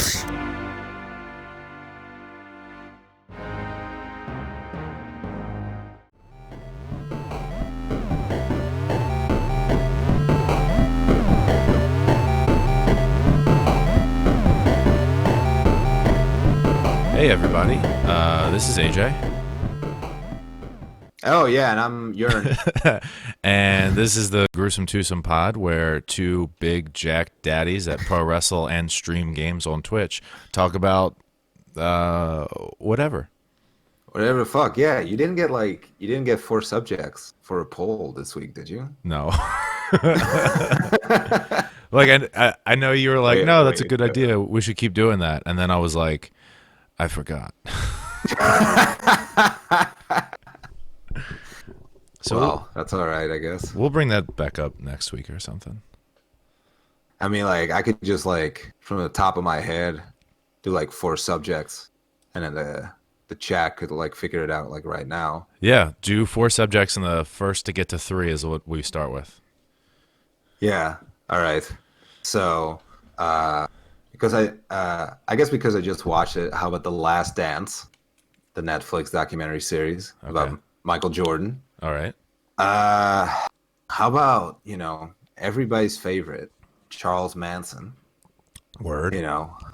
Hey everybody, this is AJ. Oh yeah, and I'm Jurn. And this is the Gruesome Twosome pod, where two big jack daddies that pro wrestle and stream games on Twitch talk about whatever. Whatever the fuck. Yeah, you didn't get 4 subjects for a poll this week, did you? No. Like I know you were like, no, that's a good idea. We should keep doing that. And then I was like, I forgot. So well, that's all right, I guess. We'll bring that back up next week or something. I mean, like, I could just from the top of my head do 4 subjects, and then the chat could figure it out right now. Yeah, do 4 subjects, and the first to get to 3 is what we start with. Yeah. All right. So, because I guess because I just watched it. How about The Last Dance, the Netflix documentary series about Michael Jordan? All right. How about, everybody's favorite, Charles Manson? Word.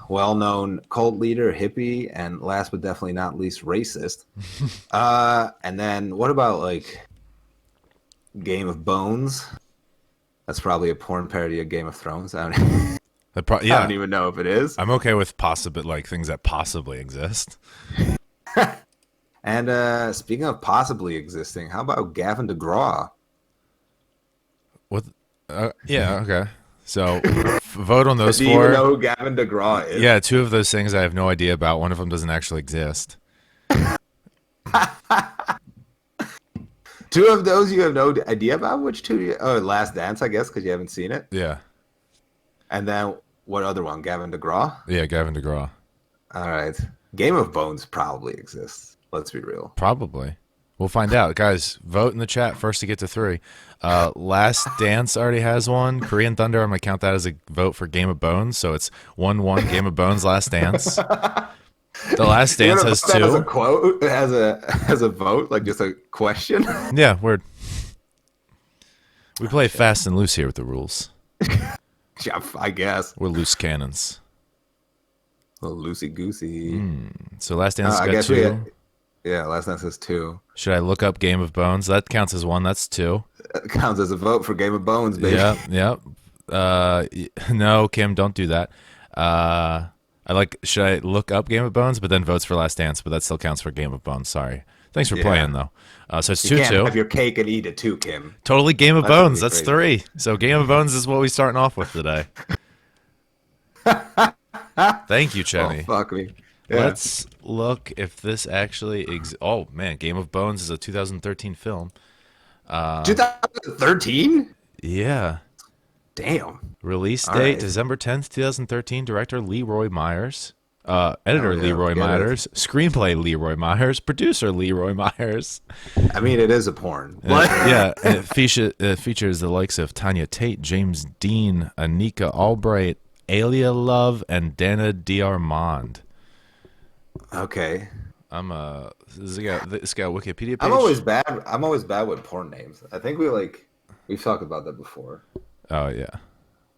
Well-known cult leader, hippie, and last but definitely not least, racist. And then what about Game of Bones? That's probably a porn parody of Game of Thrones. I don't even know if it is. I'm okay with things that possibly exist. And speaking of possibly existing, how about Gavin DeGraw? What? Yeah, okay. So vote on those 4. Do you even know who Gavin DeGraw is? Yeah, 2 of those things I have no idea about. One of them doesn't actually exist. 2 of those you have no idea about? Which 2? Oh, Last Dance, I guess, because you haven't seen it. Yeah. And then what other one? Gavin DeGraw? Yeah, Gavin DeGraw. All right. Game of Bones probably exists. Let's be real. Probably. We'll find out. Guys, vote in the chat first to get to 3. Last Dance already has one. Korean Thunder, I'm going to count that as a vote for Game of Bones. So it's 1-1 Game of Bones, Last Dance. The Last Dance has 2. As a quote, as a vote, just a question. Yeah, word. We play fast and loose here with the rules. Yeah, I guess. We're loose cannons. A little loosey-goosey. So Last Dance got 2. Yeah, Last Dance is 2. Should I look up Game of Bones? That counts as 1. That's 2. That counts as a vote for Game of Bones, baby. Yeah. No, Kim, don't do that. Should I look up Game of Bones, but then votes for Last Dance, but that still counts for Game of Bones. Sorry. Thanks for playing, though. So it's 2-2. You can't have your cake and eat it too, Kim. Totally Game of Bones. That's 3. So Game of Bones is what we're starting off with today. Thank you, Chenny. Oh, fuck me. Yeah. Let's look if this actually exists. Oh, man. Game of Bones is a 2013 film. 2013? Yeah. Damn. Release date, December 10th, 2013. Director Leroy Myers. Editor Leroy Myers. Screenplay Leroy Myers. Producer Leroy Myers. I mean, it is a porn. Yeah. And it features the likes of Tanya Tate, James Dean, Anika Albright, Alia Love, and Dana D'Armond. Okay. This got a Wikipedia page. I'm always bad with porn names. I think we've talked about that before. Oh yeah.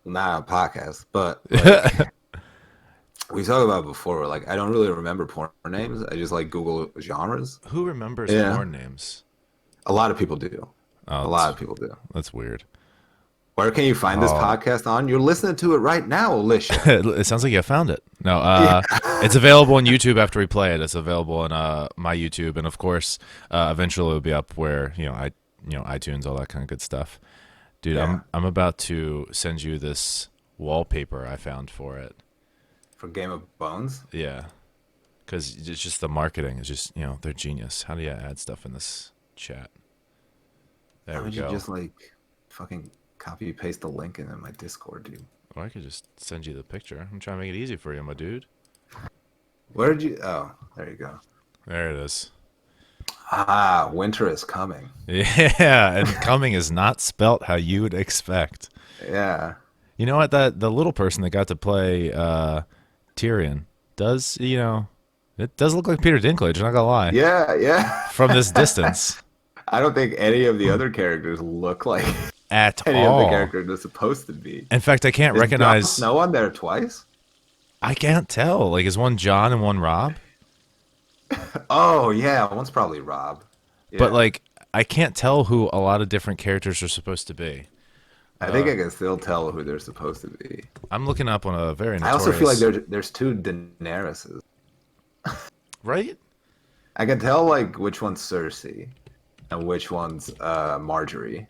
Not on podcast, but we talked about it before. I don't really remember porn names. I just Google genres. Who remembers porn names? A lot of people do. Oh, a lot of people do. That's weird. Where can you find this podcast on? You're listening to it right now, Alicia. It sounds like you found it. No, it's available on YouTube after we play it. It's available on my YouTube, and of course, eventually it'll be up where iTunes, all that kind of good stuff. Dude, yeah. I'm about to send you this wallpaper I found for it. For Game of Bones? Yeah, because it's just the marketing is just they're genius. How do you add stuff in this chat? There we go. How would you just fucking copy paste the link in my Discord, dude? Or I could just send you the picture. I'm trying to make it easy for you, my dude. Where did you... Oh, there you go. There it is. Ah, winter is coming. Yeah, and coming is not spelt how you would expect. Yeah. You know what? The little person that got to play Tyrion. Does, it does look like Peter Dinklage, not gonna lie. Yeah, yeah. From this distance. I don't think any of the other characters look like At any of the all. characters they're supposed to be. In fact, I can't Is Jon recognize. Snow on there twice? I can't tell. Like, is one John and one Rob? Oh yeah, one's probably Rob. But, Yeah. like, I can't tell who a lot of different characters are supposed to be. I think I can still tell who they're supposed to be. I'm looking up on a very I also feel like notorious. there's two Daenerys. Right? I can tell like which one's Cersei and which one's Marjorie.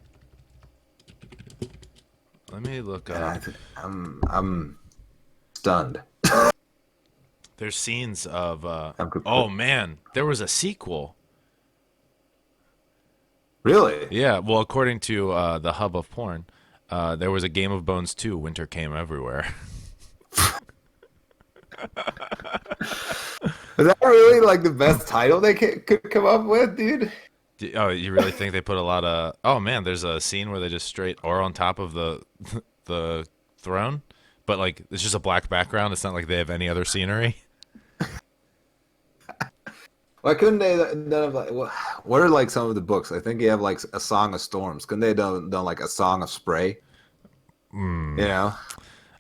Let me look And up. I'm stunned. There's scenes of. I'm Oh, man. There was a sequel. Really? Yeah, well, according to the hub of porn, there was a Game of Bones 2, Winter Came Everywhere. Is that really like the best title they could come up with, dude? Oh, you really think they put a lot of? Oh man, there's a scene where they just straight are on top of the the throne, but like it's just a black background. It's not like they have any other scenery. Why couldn't they done have like what are like some of the books? I think you have like a Song of Storms. Couldn't they done like a Song of Spray? You know,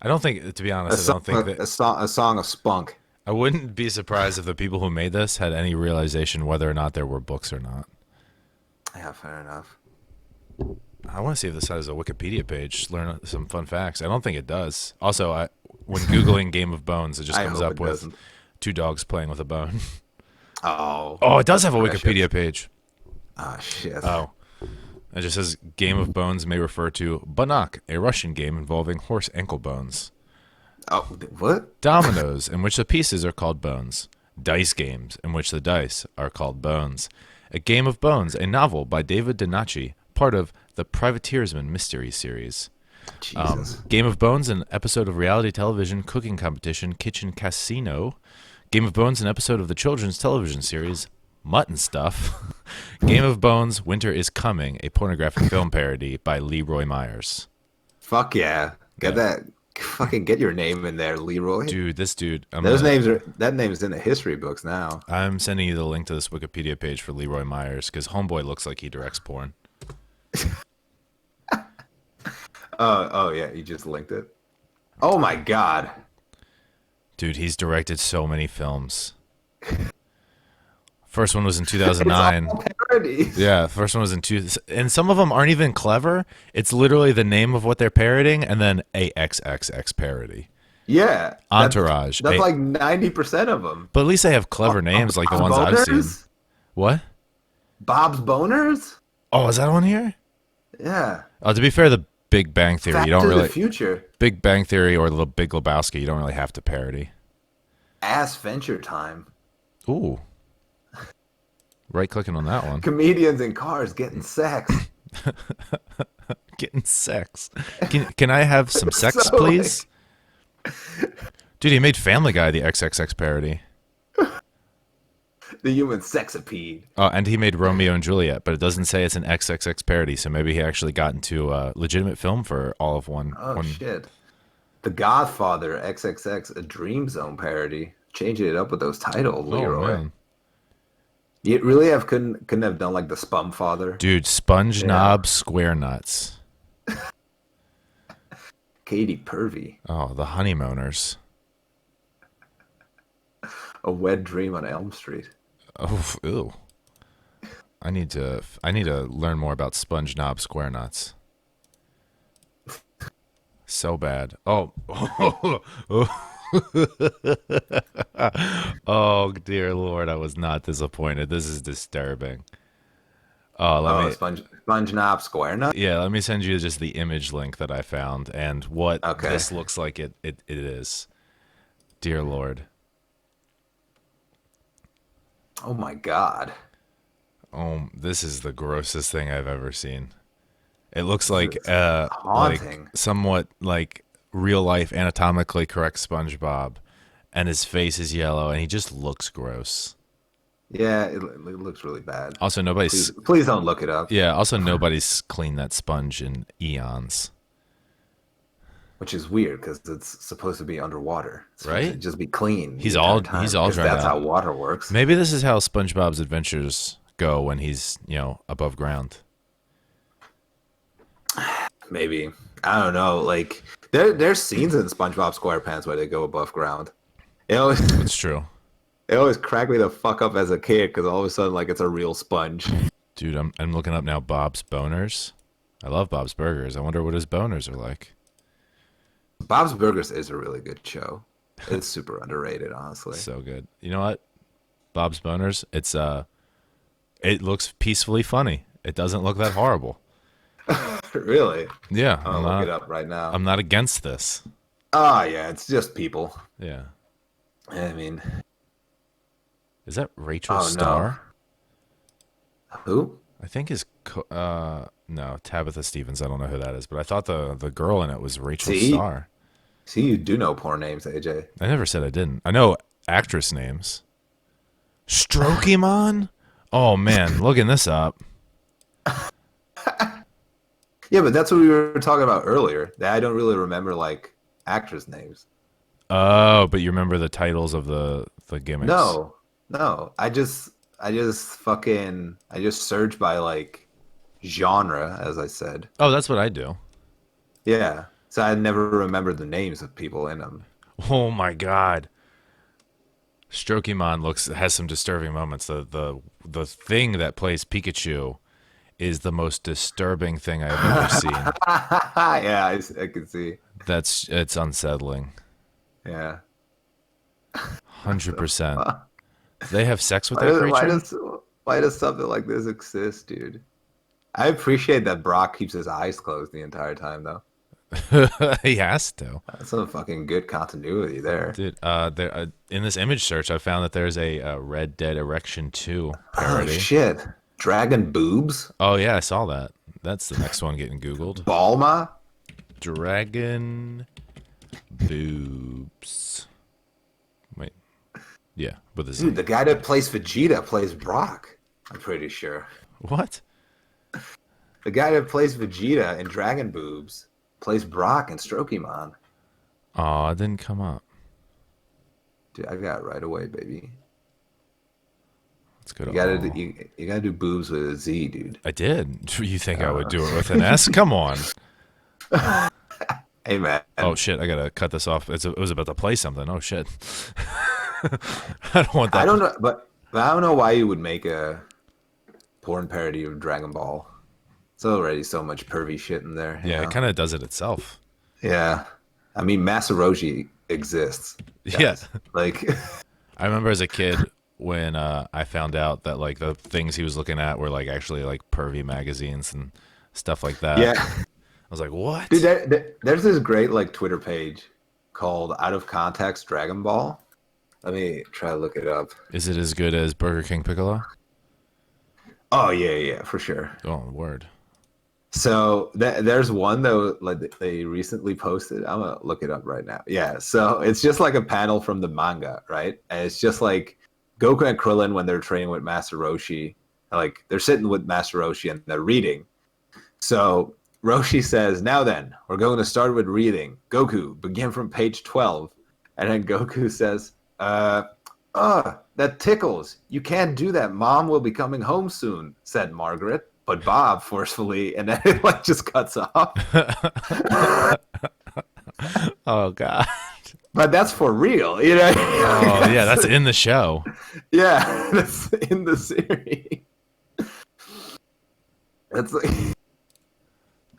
I don't think, to be honest, I don't think that. a song of Spunk. I wouldn't be surprised if the people who made this had any realization whether or not there were books or not. Yeah, fair enough. I want to see if this has a Wikipedia page. Learn some fun facts. I don't think it does. Also, when googling Game of Bones, it just I comes hope up it with doesn't. two dogs playing with a bone. Oh, Oh, it does have a precious. Wikipedia page. Ah, shit. Oh, it just says Game of Bones may refer to Banach, a Russian game involving horse ankle bones. Oh, what? Dominoes, in which the pieces are called bones. Dice games, in which the dice are called bones. A Game of Bones, a novel by David Donacci, part of the Privateersman mystery series. Jesus. Game of Bones, an episode of reality television cooking competition Kitchen Casino. Game of Bones, an episode of the children's television series Mutt and Stuff. Game of Bones, Winter is Coming, a pornographic film parody by Leroy Myers. Fuck yeah. Get Yeah. that. Fucking get your name in there, Leroy. Dude, this dude, That name's in the history books now. I'm sending you the link to this Wikipedia page for Leroy Myers because Homeboy looks like he directs porn. Oh yeah, you just linked it. Oh my god. Dude, he's directed so many films. First one was in It's 2009. all parodies. Yeah, first one was in two, and some of them aren't even clever. It's literally the name of what they're parodying, and then a XXX parody. Yeah. Entourage. That's a- like 90% of them. but at least they have clever names like the ones I've seen. What? Bob's Boners? Oh, is that on here? Yeah. To be fair, the Big Bang Theory, Back you don't to really the Future. Big Bang Theory or the Big Lebowski, you don't really have to parody. Ass Venture Time. Ooh. Right clicking on that one. Comedians in cars getting sex. Getting sex. Can I have some sex, So, please? Dude, he made Family Guy the XXX parody. The human sexapede. Oh, and he made Romeo and Juliet, but it doesn't say it's an XXX parody, so maybe he actually got into a legitimate film for all of one. Oh one. shit. The Godfather XXX a Dream Zone parody. Changing it up with those titles, Oh, Leroy. man. You really couldn't have done like the Spum Father, Dude, Sponge Knob Square Nuts. Katy Pervy, Oh, the Honeymooners. A Wet Dream on Elm Street. Oh, ew. I need to learn more about Sponge Knob Square Nuts. So bad. Oh. Oh dear Lord, I was not disappointed. This is disturbing. Oh, let me Sponge Knob Square Nut. yeah, let me send you just the image link that I found and what Okay. this looks like it is. Dear Lord. Oh my god. Oh, this is the grossest thing I've ever seen. It looks like haunting. somewhat like real life anatomically correct SpongeBob, and his face is yellow, and he just looks gross. Yeah, it looks really bad. Also, Please don't look it up. nobody's cleaned that sponge in eons. which is weird because it's supposed to be underwater. It's supposed to right? just be clean the He's entire all time he's all because dried that's out. how water works. Maybe this is how SpongeBob's adventures go when he's above ground. Maybe. I don't know. Like there's scenes in SpongeBob SquarePants where they go above ground. It always It's true, it always cracked me the fuck up as a kid because all of a sudden like it's a real sponge. dude. I'm looking up now. Bob's Boners. I love Bob's Burgers. I wonder what his boners are like. Bob's Burgers is a really good show. It's super underrated, honestly. So good. You know what? Bob's Boners. It looks peacefully funny. It doesn't look that horrible. Really? Yeah, I'll look it up right now. I'm not against this. Oh yeah, it's just people. Yeah. I mean, Is that Rachel oh no. Starr? Who? I think no, Tabitha Stevens. I don't know who that is, but I thought the girl in it was Rachel See? Starr. See, you do know porn names, AJ. I never said I didn't. I know actress names. Strokemon? Oh man, looking this up. Yeah, but that's what we were talking about earlier. That I don't really remember like actors' names. Oh, but you remember the titles of the gimmicks? No, no. I just search by like genre, as I said. Oh, that's what I do. Yeah. So I never remember the names of people in them. Oh my god. Strokemon has some disturbing moments. The thing that plays Pikachu is the most disturbing thing I've ever seen. Yeah, I can see. It's unsettling. Yeah. 100%. They have sex with Why that does, why creature? does why does something like this exist, dude? I appreciate that Brock keeps his eyes closed the entire time, though. He has to. That's some fucking good continuity there. Dude, in this image search, I found that there's a Red Dead Erection 2 Oh parody. shit. Dragon boobs? Oh, yeah, I saw that. That's the next one getting Googled. Balma? Dragon boobs. Wait. Yeah, with a Z. Dude, the guy that plays Vegeta plays Brock. I'm pretty sure. What? The guy that plays Vegeta in Dragon Boobs plays Brock in Strokemon. Oh, it didn't come up. Dude, I got it right away, baby. Let's go to You gotta do boobs with a Z, dude. I did. You think I would do it with an S? Come on. Hey man. Oh shit! I gotta cut this off. It was about to play something. Oh shit! I don't want that. I don't know, but I don't know why you would make a porn parody of Dragon Ball. It's already so much pervy shit in there. Yeah, it kind of does it itself. Yeah. I mean, Masaroshi exists. Guys. Yeah. Like, I remember as a kid when I found out that like the things he was looking at were like actually like pervy magazines and stuff like that. yeah. I was like, what? Dude, there's this great like Twitter page called Out of Context Dragon Ball. Let me try to look it up. Is it as good as Burger King Piccolo? Oh yeah, for sure. Oh, word. So there's one though, like they recently posted. I'm gonna look it up right now. Yeah, so it's just like a panel from the manga, right? And it's just like Goku and Krillin when they're training with Master Roshi. Like they're sitting with Master Roshi and they're reading. So Roshi says, "Now then, we're going to start with reading. Goku, begin from page 12." And then Goku says, that tickles. You can't do that. Mom will be coming home soon," said Margaret. But Bob forcefully, and then it like just cuts off. Oh god. But that's for real, you know? Oh yeah, that's in the show. Yeah, that's in the series. That's like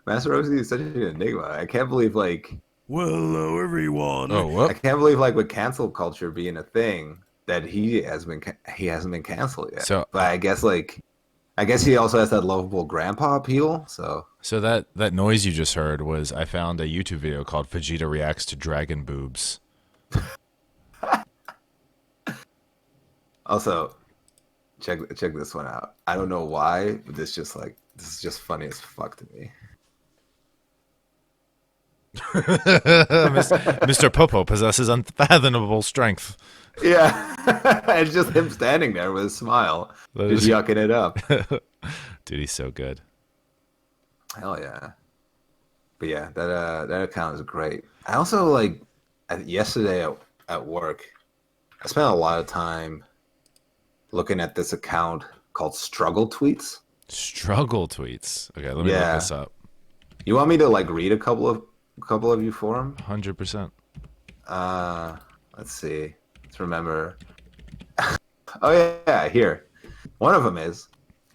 Master Roshi is such an enigma. I can't believe like Well, hello everyone. Oh, I whoop. can't believe like with cancel culture being a thing that he hasn't been canceled yet. So- but I guess he also has that lovable grandpa appeal. So So that noise you just heard was I found a YouTube video called Vegeta reacts to dragon boobs. also check this one out. I don't know why, but this is just funny as fuck to me. Mr. Popo possesses unfathomable strength. Yeah, it's just him standing there with a smile, That just is- yucking it up. Dude, he's so good. Hell yeah. But yeah, that account is great. I also like yesterday at work, I spent a lot of time looking at this account called Struggle Tweets. Struggle tweets. Okay, let me look Yeah. this up. You want me to like read a couple of you for them? 100%. Let's see. Let's remember. Oh yeah, here. One of them is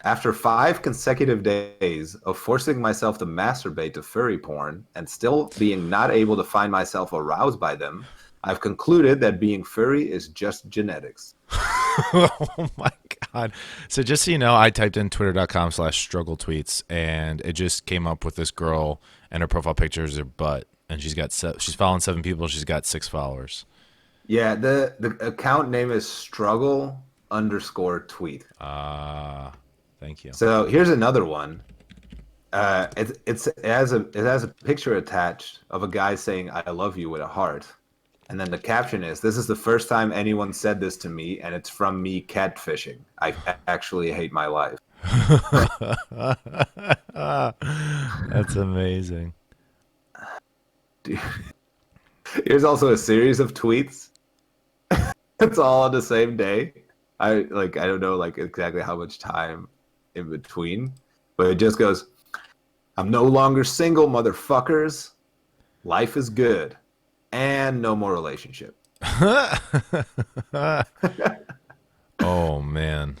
after 5 consecutive days of forcing myself to masturbate to furry porn and still being not able to find myself aroused by them, I've concluded that being furry is just genetics. Oh my god. So just so you know, I typed in twitter.com/struggle tweets and it just came up with this girl and her profile picture is her butt and she's following 7 people, she's got 6 followers. Yeah, the account name is struggle_tweet. Thank you. So here's another one. It has a picture attached of a guy saying "I love you" with a heart, and then the caption is, "This is the first time anyone said this to me, and it's from me catfishing. I actually hate my life." That's amazing. Dude. Here's also a series of tweets. It's all on the same day. I don't know like exactly how much time in between, but it just goes, "I'm no longer single, motherfuckers. Life is good, and no more relationship." Oh man.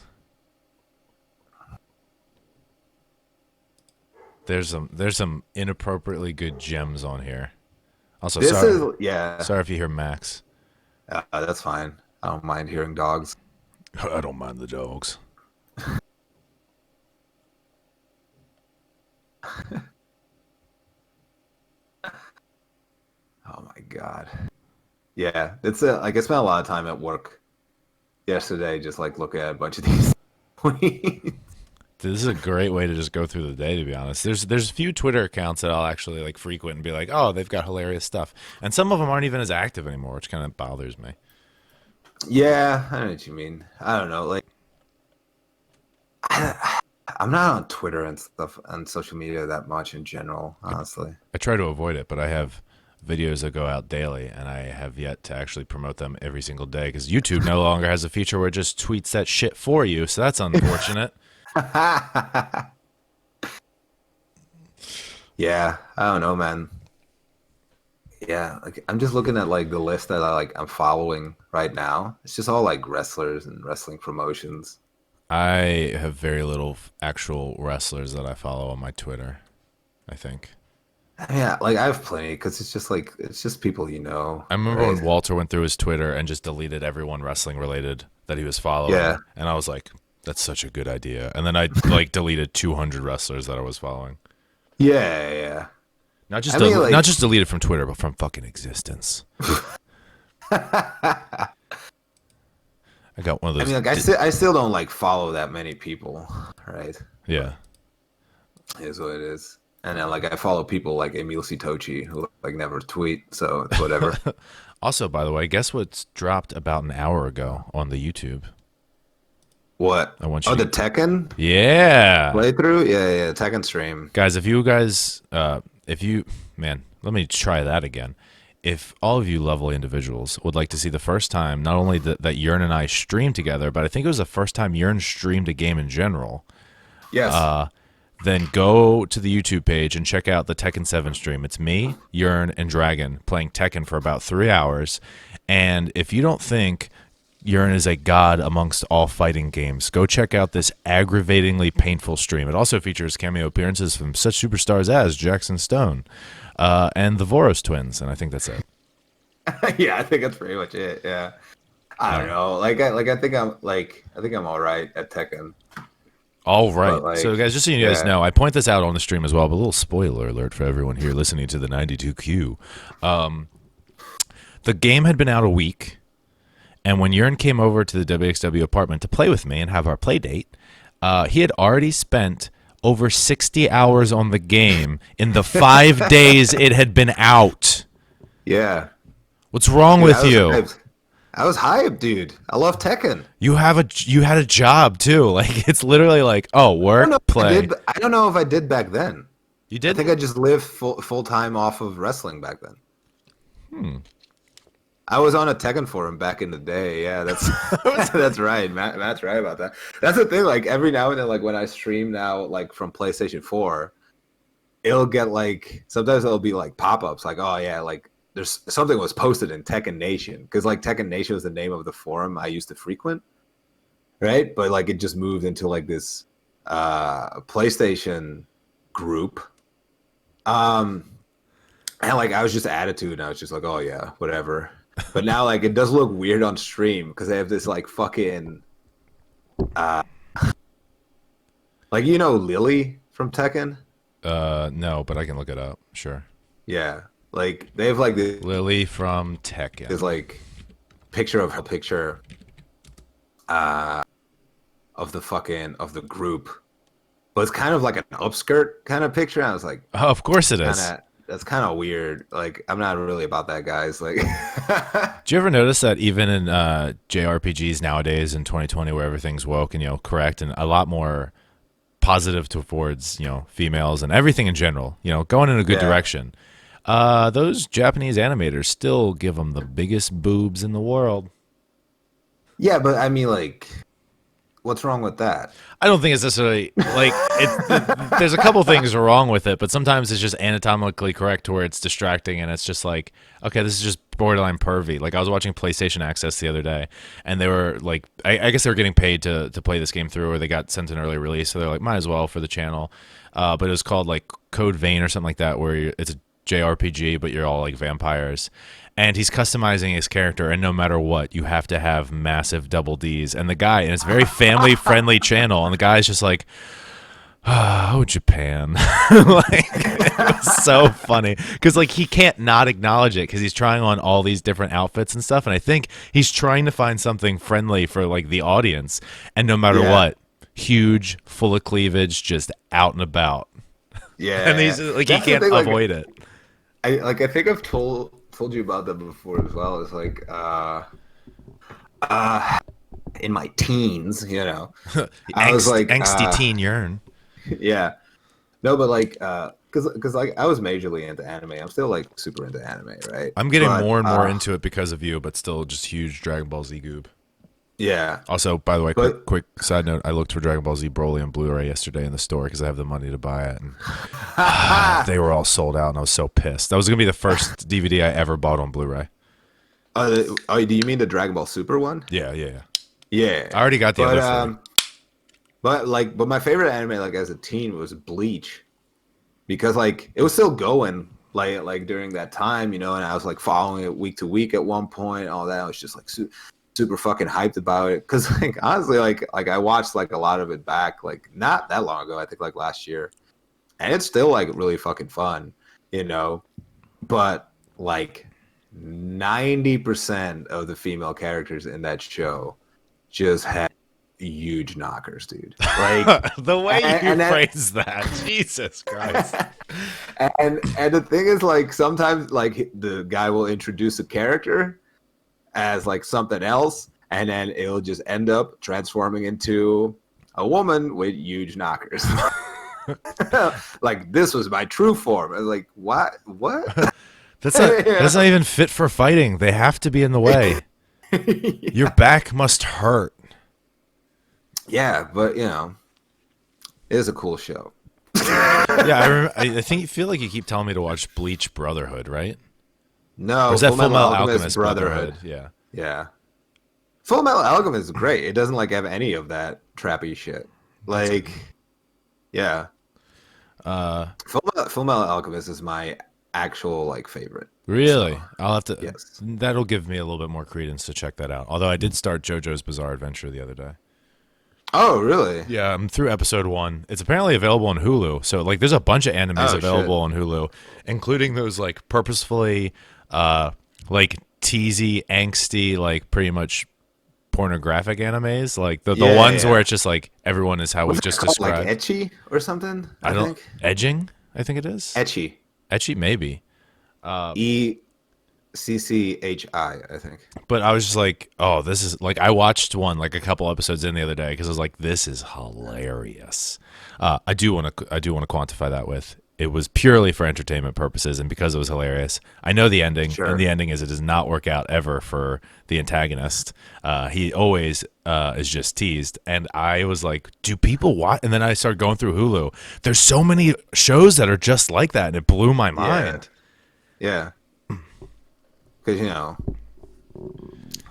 There's some inappropriately good gems on here. Also, This sorry. is yeah. Sorry if you hear Max. That's fine. I don't mind hearing dogs. I don't mind the dogs. Oh my god. Yeah, it's like I spent a lot of time at work yesterday, just like looking at a bunch of these tweets. This is a great way to just go through the day, to be honest. There's a few Twitter accounts that I'll actually like frequent and be like, oh, they've got hilarious stuff. And some of them aren't even as active anymore, which kind of bothers me. Yeah, I know what you mean. I don't know, like I'm not on Twitter and stuff and social media that much in general, honestly. I try to avoid it, but I have videos that go out daily, and I have yet to actually promote them every single day because YouTube no longer has a feature where it just tweets that shit for you, so that's unfortunate. Yeah, I don't know, man. Yeah, like I'm just looking at like the list that I'm following right now. It's just all like wrestlers and wrestling promotions. I have very little actual wrestlers that I follow on my Twitter, I think. Yeah, like I have plenty because it's just people you know. I remember Right? when Walter went through his Twitter and just deleted everyone wrestling related that he was following. Yeah. And I was like, that's such a good idea. And then I like deleted 200 wrestlers that I was following. Yeah, yeah. Not just I mean, like- not just deleted from Twitter, but from fucking existence. I got one of I those. mean, like I still don't like follow that many people, right? Yeah. It is what it is. And then like I follow people like Emil Sitochi who like never tweet, so it's whatever. Also, by the way, guess what's dropped about an hour ago on the YouTube? What? I want Oh, you the to- Tekken Yeah. playthrough? Yeah, Tekken stream. Guys, man, let me try that again. If all of you lovely individuals would like to see the first time, not only that Jurn and I streamed together, but I think it was the first time Jurn streamed a game in general, Yes. then go to the YouTube page and check out the Tekken 7 stream. It's me, Jurn, and Dragon playing Tekken for about 3 hours. And if you don't think Jurn is a god amongst all fighting games, go check out this aggravatingly painful stream. It also features cameo appearances from such superstars as Jackson Stone and the Voros twins, and I think that's it. Yeah, I think that's pretty much it. Yeah. I don't know. I think I'm all right at Tekken. All right. But, like, So, guys, just so you guys yeah. know, I point this out on the stream as well, but a little spoiler alert for everyone here listening to the 92Q. The game had been out a week, and when Jurn came over to the WXW apartment to play with me and have our play date, he had already spent over 60 hours on the game in the 5 days it had been out. Yeah. What's wrong with you? I was hyped, dude. I love Tekken. You had a job too. Like it's literally like, oh, work, play. I don't know if I did back then. You I did? think I just lived full time off of wrestling back then. I was on a Tekken forum back in the day. Yeah, that's that's right. Matt's right about that. That's the thing. Like every now and then, like when I stream now, like from PlayStation 4, it'll get like sometimes it'll be like pop ups, like oh yeah, like there's something was posted in Tekken Nation because like Tekken Nation was the name of the forum I used to frequent, right? But like it just moved into like this PlayStation group. And like I was just attitude, and I was just like, oh yeah, whatever. But now like it does look weird on stream because they have this like fucking like Lily from Tekken. No, but I can look it up. Sure. Yeah, like they have like Lily from Tekken. this like picture of the group, but it's kind of like an upskirt kind of picture. And I was like, Oh, of course it is. that's kind of weird. Like I'm not really about that, guys. Like, Do you ever notice that even in JRPGs nowadays in 2020, where everything's woke and correct and a lot more positive towards females and everything in general, going in a good Yeah. direction, those Japanese animators still give them the biggest boobs in the world. yeah, but I mean, like, what's wrong with that? I don't think it's necessarily like there's a couple things wrong with it, but sometimes it's just anatomically correct to where it's distracting, and it's just like, okay, this is just borderline pervy. Like I was watching PlayStation Access the other day, and they were like, I guess they were getting paid to play this game through, or they got sent an early release, so they're like, might as well for the channel. But it was called like Code Vein or something like that, where it's a JRPG, but you're all like vampires. And he's customizing his character, and no matter what, you have to have massive double Ds. And it's a very family-friendly channel, and the guy's just like, oh, Japan. Like, it was so funny. Because, like, he can't not acknowledge it because he's trying on all these different outfits and stuff, and I think he's trying to find something friendly for, like, the audience. And no matter Yeah. what, huge, full of cleavage, just out and about. Yeah, And he's like, he That's the can't thing, like, avoid it. I think I've told you about that before as well. It's like in my teens, I was like angsty teen Jurn. yeah, no, but like because like I was majorly into anime. I'm still like super into anime, right? I'm getting But, more and more into it because of you, but still just huge Dragon Ball Z goob. yeah. Also, by the way, But- quick side note: I looked for Dragon Ball Z Broly on Blu-ray yesterday in the store because I have the money to buy it, and they were all sold out, and I was so pissed. That was gonna be the first DVD I ever bought on Blu-ray. Oh, do you mean the Dragon Ball Super one? Yeah. Yeah, I already got the other three. but my favorite anime like as a teen was Bleach, because like it was still going like during that time, and I was like following it week to week at one point. All that I was just like super fucking hyped about it because like honestly like I watched like a lot of it back like not that long ago. I think like last year, and it's still like really fucking fun, But like 90% of the female characters in that show just had huge knockers, dude. Like The way you and that- phrase that, Jesus Christ! and the thing is like sometimes like the guy will introduce a character as like something else, and then it'll just end up transforming into a woman with huge knockers. Like this was my true form. I was like, what? That's not even fit for fighting. They have to be in the way. Your back must hurt. Yeah, but it is a cool show. Yeah, I feel like you keep telling me to watch Bleach Brotherhood, right? No, Or is that Full Metal Alchemist Brotherhood? Yeah. Yeah. Full Metal Alchemist is great. It doesn't like have any of that trappy shit. Like, yeah. Full Metal Alchemist is my actual like favorite. Really? So, I'll have to. yes. That'll give me a little bit more credence to check that out. Although I did start JoJo's Bizarre Adventure the other day. Oh, really? Yeah, I'm through episode 1. It's apparently available on Hulu. So like, there's a bunch of animes Oh, available on Hulu, including those like purposefully, like teasy, angsty, like pretty much pornographic animes, like the Yeah, ones yeah. where it's just like everyone is how we What's it just called? described. Like etchy or something? I don't think edging. I think it is etchy. etchy, maybe. ECCHI, I think. But I was just like, oh, this is like, I watched one like a couple episodes in the other day because I was like, this is hilarious. I do want to quantify that with it was purely for entertainment purposes and because it was hilarious. I know the ending, Sure. and the ending is it does not work out ever for the antagonist. He always is just teased, and I was like, "Do people watch?" And then I started going through Hulu. There's so many shows that are just like that, and it blew my mind. Yeah. Because a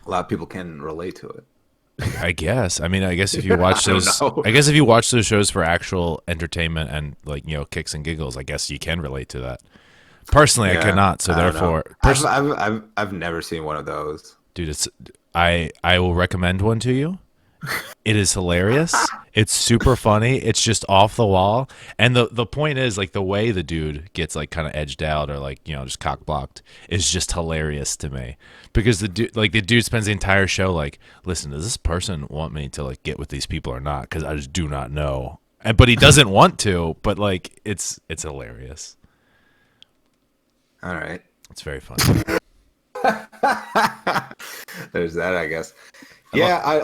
lot of people can relate to it. I guess. I mean, I guess if you watch I don't those, know. I guess if you watch those shows for actual entertainment and like kicks and giggles, I guess you can relate to that. Personally, I Yeah, cannot. So I don't know. therefore, I've never seen one of those. dude, I will recommend one to you. It is hilarious. It's super funny. It's just off the wall. And the point is, like, the way the dude gets like kind of edged out or like just cock blocked is just hilarious to me, because the dude spends the entire show like, listen, does this person want me to like get with these people or not? Because I just do not know. But he doesn't want to. But like, it's hilarious. All right. It's very funny. There's that, I guess. Yeah, I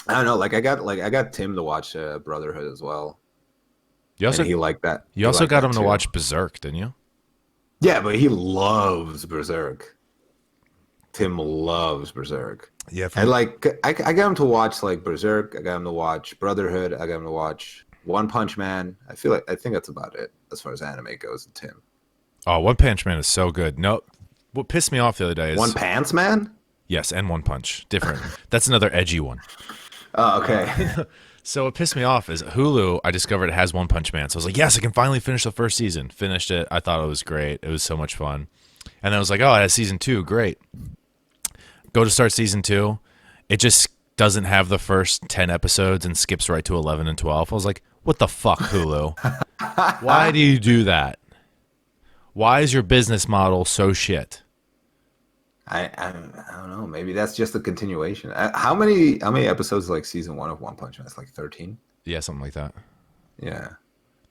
don't know, like I got Tim to watch Brotherhood as well. You also And he liked that. you He also liked got that him to too. watch Berserk, didn't you? Yeah, but he loves Berserk. Tim loves Berserk. Yeah. And like I got him to watch like Berserk, I got him to watch Brotherhood, I got him to watch One Punch Man. I think that's about it as far as anime goes with Tim. Oh, One Punch Man is so good. No, what pissed me off the other day is One Pants Man? yes, and One Punch. Different. That's another edgy one. Oh, okay. So what pissed me off is Hulu, I discovered it has One Punch Man. So I was like, yes, I can finally finish the first season. Finished it. I thought it was great. It was so much fun. And then I was like, oh, it has season 2. Great. Go to start season 2. It just doesn't have the first 10 episodes and skips right to 11 and 12. I was like, what the fuck, Hulu? Why do you do that? Why is your business model so shit? I don't know. Maybe that's just a continuation. How many episodes is like season 1 of One Punch Man? It's like 13. Yeah, something like that. Yeah.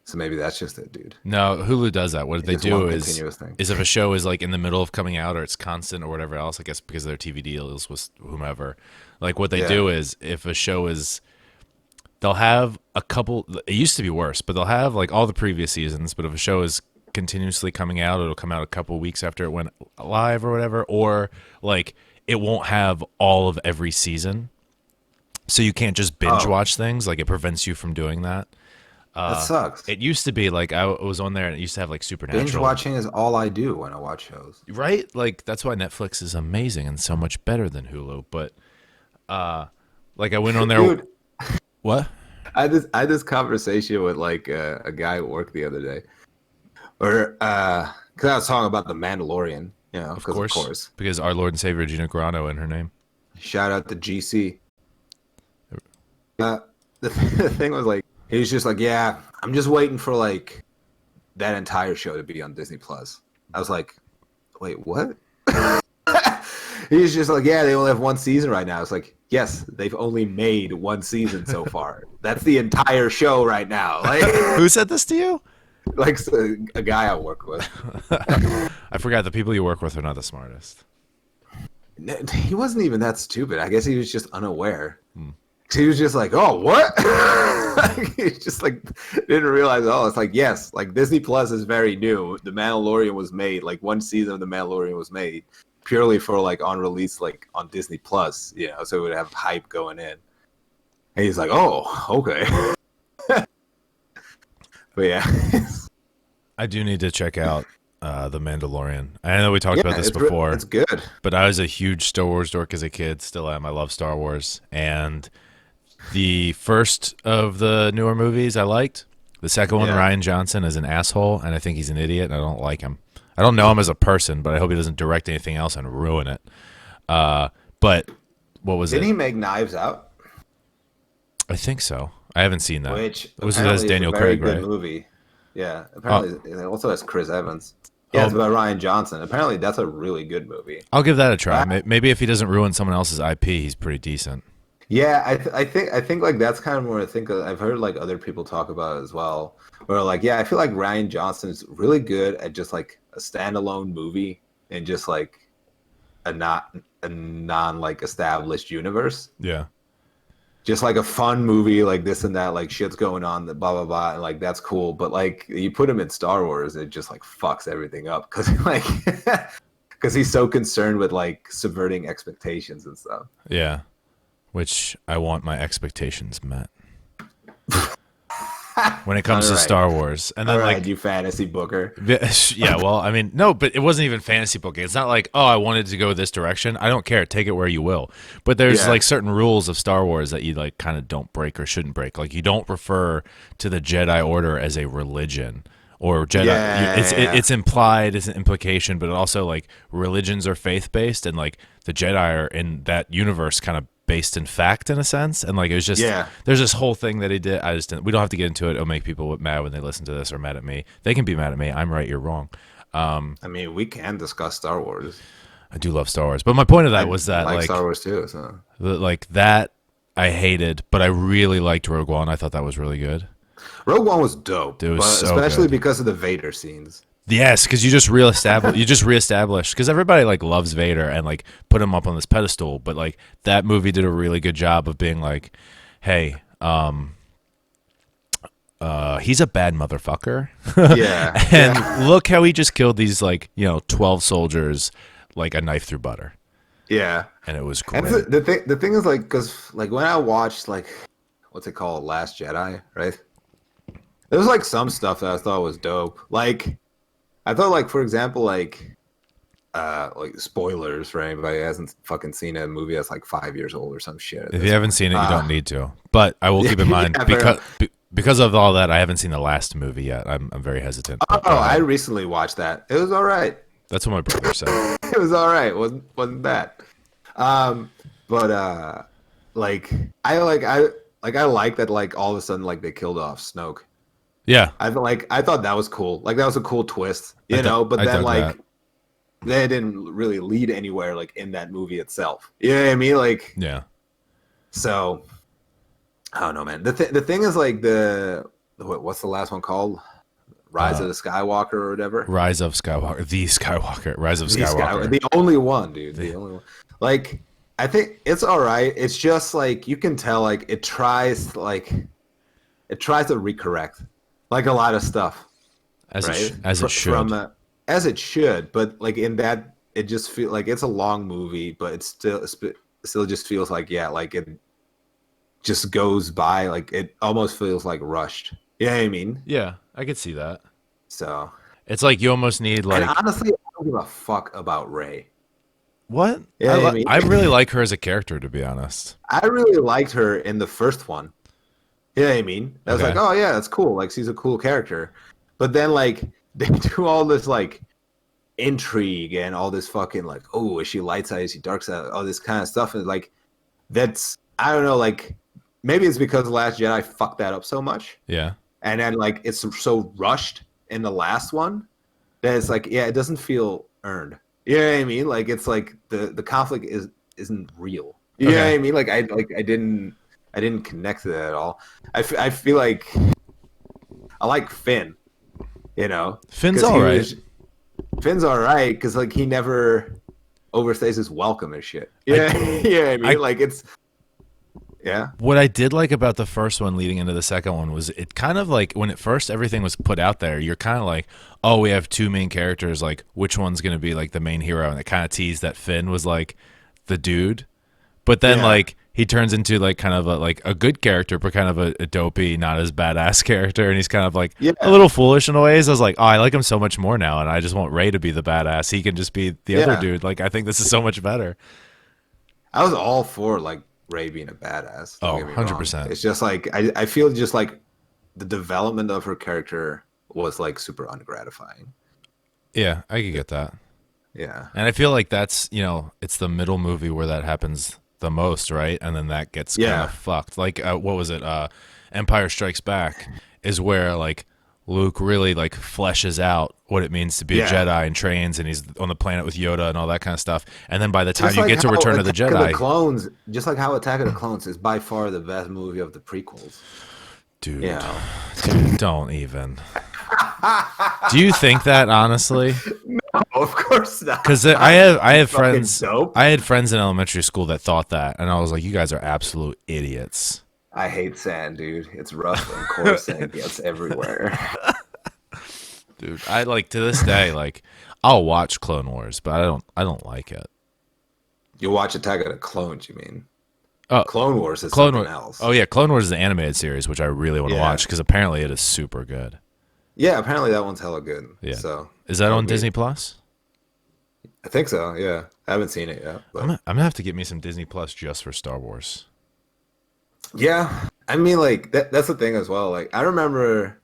So maybe that's just it, dude. No, Hulu does that. What they It's do one is continuous thing. if a show is like in the middle of coming out or it's constant or whatever else, I guess because of their TV deals with whomever, like what they Yeah. do is if a show is, they'll have a couple, it used to be worse, but they'll have like all the previous seasons, but if a show is continuously coming out, it'll come out a couple weeks after it went live or whatever, or like it won't have all of every season. So you can't just binge watch things. Like it prevents you from doing that. That sucks. It used to be like I was on there and it used to have like Supernatural. Binge watching is all I do when I watch shows. Right? Like that's why Netflix is amazing and so much better than Hulu. But like I went on there. Dude, What? I had this conversation with like a guy at work the other day, or because I was talking about the Mandalorian, Of course. Because our Lord and Savior Gina Carano in her name. Shout out to GC. The thing was like, he was just like, yeah, I'm just waiting for like that entire show to be on Disney Plus. I was like, wait, what? He was just like, yeah, they only have one season right now. It's like, yes, they've only made one season so far. That's the entire show right now. Like, Who said this to you? like a guy I work with. I forgot the people you work with are not the smartest. He wasn't even that stupid. I guess he was just unaware. He was just like, oh, what? Like, he just like didn't realize. Oh, it's like, yes, like Disney Plus is very new. The Mandalorian was made, like one season of The Mandalorian was made purely for like on release, like on Disney Plus, so it would have hype going in. And he's like, oh, okay. But yeah. I do need to check out The Mandalorian. I know we talked about this before. It's good. But I was a huge Star Wars dork as a kid. Still am. I love Star Wars. And the first of the newer movies I liked. The second one, Yeah. Rian Johnson is an asshole, and I think he's an idiot, and I don't like him. I don't know him as a person, but I hope he doesn't direct anything else and ruin it. But what was Didn't it? he make Knives Out? I think so. I haven't seen that. Which It was apparently is Daniel a very Craig, good right? movie. Yeah, apparently it also has Chris Evans. Yeah, Oh. it's about Rian Johnson. Apparently that's a really good movie. I'll give that a try. Maybe if he doesn't ruin someone else's IP, he's pretty decent. Yeah, I think like that's kind of what I think. I've heard like other people talk about it as well. Where like, yeah, I feel like Rian Johnson's really good at just like a standalone movie and just like a non like established universe. Yeah. just like a fun movie, like this and that, like shit's going on, that blah blah blah, and like that's cool. But like you put him in Star Wars, it just like fucks everything up because like because he's so concerned with like subverting expectations and stuff. Yeah, which I want my expectations met when it comes to Star Wars. And then like you fantasy booker. Yeah, well, I mean, no, but it wasn't even fantasy booking. It's not like, oh, I wanted to go this direction. I don't care. Take it where you will. But there's like certain rules of Star Wars that you like kind of don't break or shouldn't break. Like you don't refer to the Jedi Order as a religion or Jedi. It's implied, it's an implication, but also like religions are faith based, and like the Jedi are in that universe kind of based in fact in a sense. And like it was just there's this whole thing that he did. I just didn't, we don't have to get into it. It'll make people mad when they listen to this, or mad at me. They can be mad at me. I'm right, you're wrong. I mean, we can discuss Star Wars. I do love Star Wars, but my point of that was that I like Star Wars too. So like that I hated, but I really liked Rogue One. I thought that was really good. Rogue One was dope, It was so especially good. because of the Vader scenes. Yes, because you just reestablished because everybody like loves Vader and like put him up on this pedestal, but like that movie did a really good job of being like, hey, he's a bad motherfucker. Yeah, and look how he just killed these like 12 soldiers like a knife through butter. Yeah, And it was great. and the thing is like because like when I watched like what's it called, Last Jedi, right? There was like some stuff that I thought was dope. Like I thought like for example like spoilers for anybody who hasn't fucking seen a movie that's like 5 years old or some shit. If you haven't seen it, you don't need to. But I will keep in mind because of all that, I haven't seen the last movie yet. I'm very hesitant. Oh, I recently watched that. It was all right. That's what my brother said. It was all right. Wasn't bad. But like I like that like all of a sudden like they killed off Snoke. Yeah. I thought that was cool. Like that was a cool twist, you know. But then like they didn't really lead anywhere like in that movie itself. You know what I mean? Like yeah. So I don't know, man. The thing is like what's the last one called? Rise of the Skywalker or whatever. Rise of Skywalker. Rise of The Skywalker. The only one, dude. The only one. Like I think it's all right. It's just like you can tell like it tries to recorrect like a lot of stuff. As right? it should. As it should, but like in that it just feels like it's a long movie, but it still just feels like like it just goes by, like it almost feels like rushed. You know what I mean? Yeah, I could see that. So it's like you almost need like. And honestly, I don't give a fuck about Rey. What? Yeah, I really like her as a character, to be honest. I really liked her in the first one. You know what I mean? I was like, oh yeah, that's cool. Like she's a cool character. But then like they do all this like intrigue and all this fucking like, oh, is she light side, is she dark side, all this kind of stuff, and like that's, I don't know, like maybe it's because The Last Jedi fucked that up so much. Yeah. And then like it's so rushed in the last one that it's like, yeah, it doesn't feel earned. You know what I mean? Like it's like the conflict isn't real. You know what I mean? Like I didn't connect to that at all. I feel like I like Finn. You know, Finn's all right. Finn's all right because like he never overstays his welcome and shit. Yeah, yeah. I mean, like it's. Yeah. What I did like about the first one leading into the second one was it kind of like when at first everything was put out there, you're kind of like, oh, we have two main characters. Like, which one's going to be like the main hero? And it kind of teased that Finn was like the dude. But then like he turns into like kind of a good character, but kind of a dopey, not as badass character. And he's kind of like a little foolish in a ways. I was like, oh, I like him so much more now. And I just want Rey to be the badass. He can just be the other dude. Like, I think this is so much better. I was all for like Rey being a badass. Oh, 100%. It's just like I feel just like the development of her character was like super ungratifying. Yeah, I could get that. Yeah. And I feel like that's, it's the middle movie where that happens the most, right? And then that gets kind of fucked. Like what was it? Empire Strikes Back is where like Luke really like fleshes out what it means to be a Jedi and trains, and he's on the planet with Yoda and all that kind of stuff. And then by the time you get to Return of the Jedi, just like how Attack of the Clones is by far the best movie of the prequels. Dude, don't even. Do you think that honestly? No, of course not. Because I have friends. I had friends in elementary school that thought that, and I was like, "You guys are absolute idiots." I hate sand, dude. It's rough and coarse and it gets everywhere. Dude, I like to this day, like I'll watch Clone Wars, but I don't like it. You watch Attack of the Clones, you mean? Oh, Clone Wars is Clone something Wars. else. Oh yeah, Clone Wars is the animated series, which I really want to Yeah. watch because apparently it is super good. Yeah, apparently that one's hella good. Yeah. So Is that that'll on be- Disney Plus? I think so. Yeah, I haven't seen it yet. But I'm gonna have to get me some Disney Plus just for Star Wars. yeah, I mean, like that's the thing as well. Like I remember,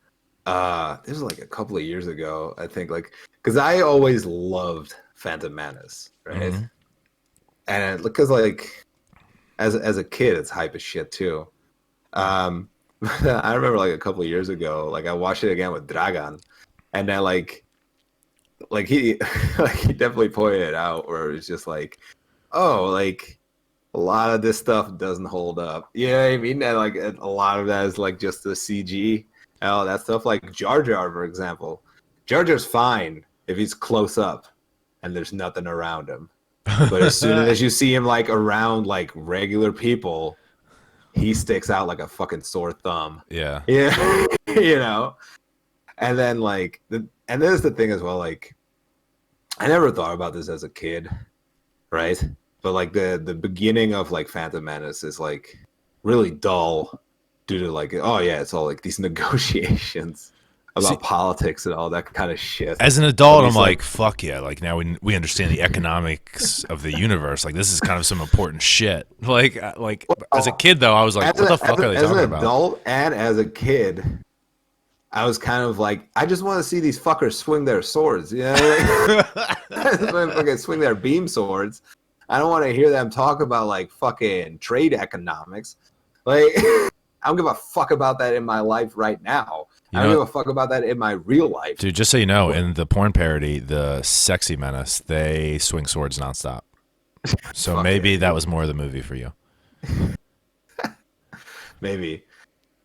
this was like a couple of years ago. I think like because I always loved Phantom Menace, right? Mhm. And because like as a kid, it's hype as shit too. Um, I remember like a couple of years ago, like I watched it again with Dragan, and then like he like he definitely pointed it out where it's just like, oh, like a lot of this stuff doesn't hold up. You know what I mean? And like a lot of that is like just the CG and all that stuff. Like Jar Jar, for example. Jar Jar's fine if he's close up and there's nothing around him. But as soon as you see him like around like regular people, he sticks out like a fucking sore thumb. Yeah. Yeah. You know? And then like and there's the thing as well, like I never thought about this as a kid, right? But like the beginning of like Phantom Menace is like really dull due to like, oh yeah, it's all like these negotiations about See, politics and all that kind of shit. as an adult, But I'm he's like, fuck yeah! Like now we understand the economics of the universe. Like this is kind of some important shit. Like as a kid though, I was like, what the fuck are they talking as an about? adult and as a kid, I was kind of like, I just want to see these fuckers swing their swords. You know, I just want to fucking swing their beam swords. I don't want to hear them talk about like fucking trade economics. Like, I don't give a fuck about that in my life right now. You I don't know- give a fuck about that in my real life. Dude, just so you know, in the porn parody, the Sexy Menace, they swing swords nonstop. So Fuck maybe yeah. that was more of the movie for you. Maybe.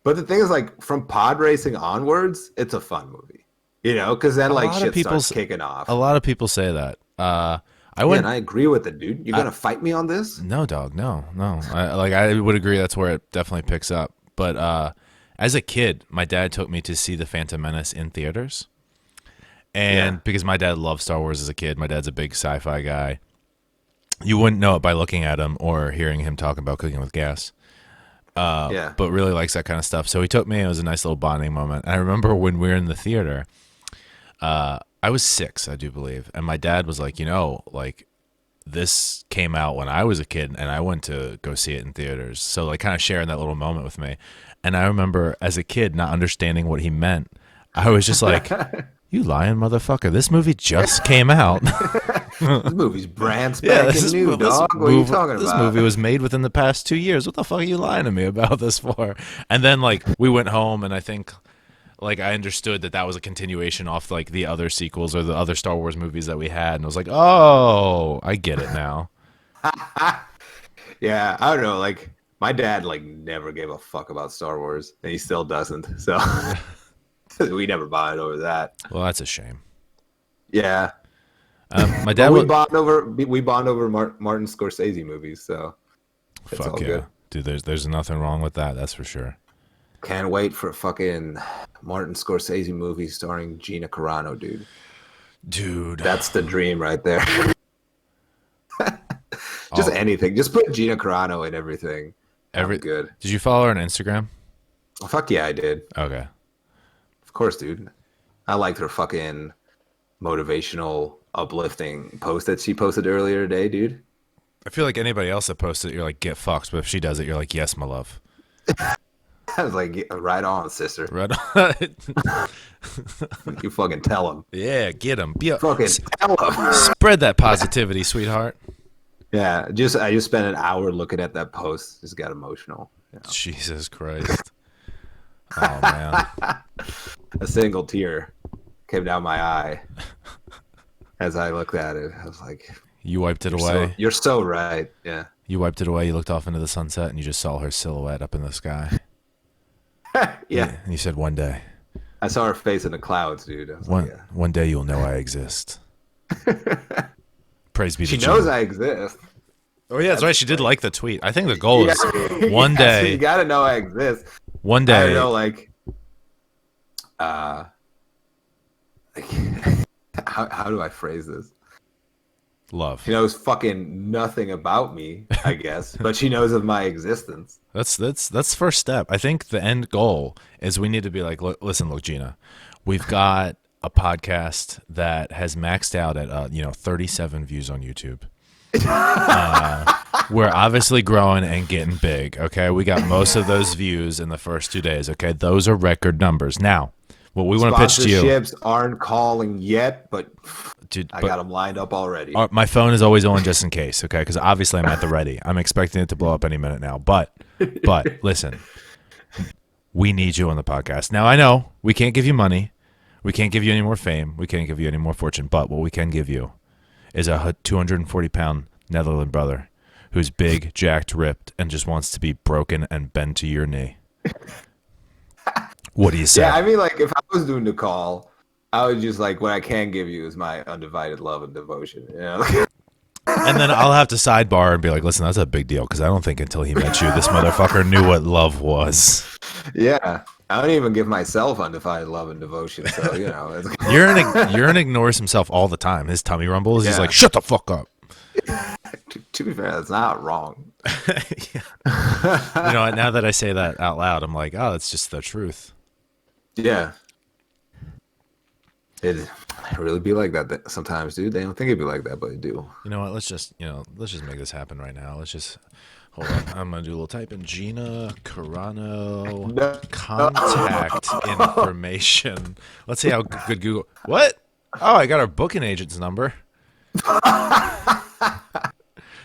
But the thing is, like, from pod racing onwards, it's a fun movie. You know, because then A like lot of shit people starts kicking off. A lot of people say that. I Yeah, went. and I agree with it, dude. You're gonna fight me on this? No, dog. No. I would agree. That's where it definitely picks up. But as a kid, my dad took me to see the Phantom Menace in theaters, and Yeah. because my dad loved Star Wars as a kid, my dad's a big sci-fi guy. You wouldn't know it by looking at him or hearing him talk about cooking with gas. Yeah. But really likes that kind of stuff. So he took me. It was a nice little bonding moment. And I remember when we were in the theater, I was 6, I do believe, and my dad was like, like this came out when I was a kid, and I went to go see it in theaters. So like, kind of sharing that little moment with me. And I remember as a kid not understanding what he meant. I was just like, "You lying motherfucker! This movie just came out." This movie's brand spanking new, dog. What are you talking about? This movie was made within the past 2 years. What the fuck are you lying to me about this for? And then like we went home, and I think like I understood that was a continuation off like the other sequels or the other Star Wars movies that we had, and I was like, oh, I get it now. Yeah, I don't know. Like my dad, like never gave a fuck about Star Wars, and he still doesn't. So we never bonded over that. Well, that's a shame. Yeah, My dad but would we bond over Martin Scorsese movies. So it's fuck all yeah, good. dude. There's nothing wrong with that. That's for sure. Can't wait for fucking Martin Scorsese movie starring Gina Carano, dude. Dude, That's the dream right there. Just Oh. anything. Just put Gina Carano in everything. Every- I'm good. did you follow her on Instagram? Oh, fuck yeah, I did. Okay. Of course, dude. I liked her fucking motivational, uplifting post that she posted earlier today, dude. I feel like anybody else that posted it, you're like, get fucked. But if she does it, you're like, yes, my love. I was like, right on, sister. Right on. You fucking tell him. Yeah, get him. Be Fucking tell him. spread that positivity, sweetheart. Yeah, I just spent an hour looking at that post. Just got emotional. You know? Jesus Christ. Oh man. A single tear came down my eye as I looked at it. I was like, You wiped it away. you're so right. Yeah. You wiped it away. You looked off into the sunset, and you just saw her silhouette up in the sky. Yeah. And you said, "One day, I saw her face in the clouds, dude. I was like, yeah. one day, you'll know I exist." Praise be to She Jurn. knows I exist. Oh yeah, that's right. She did like the tweet. I think the goal Yeah, is one so you day. gotta know I exist. One I don't day. know, uh, like how do I phrase this? Love. She knows fucking nothing about me, I guess, but she knows of my existence. That's the first step. I think the end goal is we need to be like, listen, look, Gina, we've got a podcast that has maxed out at 37 views on YouTube. We're obviously growing and getting big. Okay, we got most of those views in the first 2 days. Okay, those are record numbers. Now, what we want to pitch to you, Sponsorships aren't calling yet, but dude. I But got them lined up already. my phone is always on just in case. Okay, because obviously I'm at the ready. I'm expecting it to blow up any minute now. But listen, we need you on the podcast. Now I know we can't give you money, we can't give you any more fame, we can't give you any more fortune. But what we can give you is a 240-pound Netherlands brother who's big, jacked, ripped, and just wants to be broken and bend to your knee. What do you say? Yeah, I mean, like, if I was doing the call, I would just, like, what I can give you is my undivided love and devotion, you know? And then I'll have to sidebar and be like, listen, that's a big deal because I don't think until he met you, this motherfucker knew what love was. Yeah. I don't even give myself undivided love and devotion, so, you know. It's... Urine ignores himself all the time. His tummy rumbles. He's Yeah. like, shut the fuck up. To be fair, that's not wrong. Yeah. You know, now that I say that out loud, I'm like, oh, that's just the truth. Yeah. It really be like that sometimes, dude. They don't think it'd be like that, but it do. You know what? Let's just make this happen right now. Let's just hold on. I'm gonna do a little type in Gina Carano No. contact information. Let's see how good Google. What? Oh, I got our booking agent's number.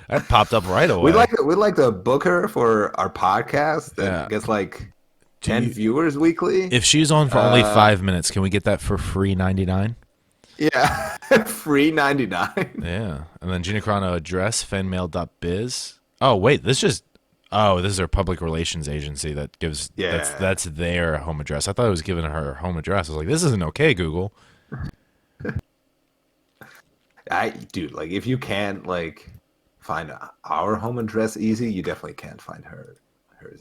That popped up right away. We'd like to book her for our podcast that Yeah. gets like 10 viewers weekly. If she's on for only 5 minutes, can we get that for free 99? Yeah, free 99. Yeah, and then Gina Carano address fanmail.biz. Oh wait, this is our public relations agency that gives. Yeah. That's their home address. I thought it was giving her home address. I was like, this isn't okay, Google. Dude, like if you can't like find our home address easy, you definitely can't find hers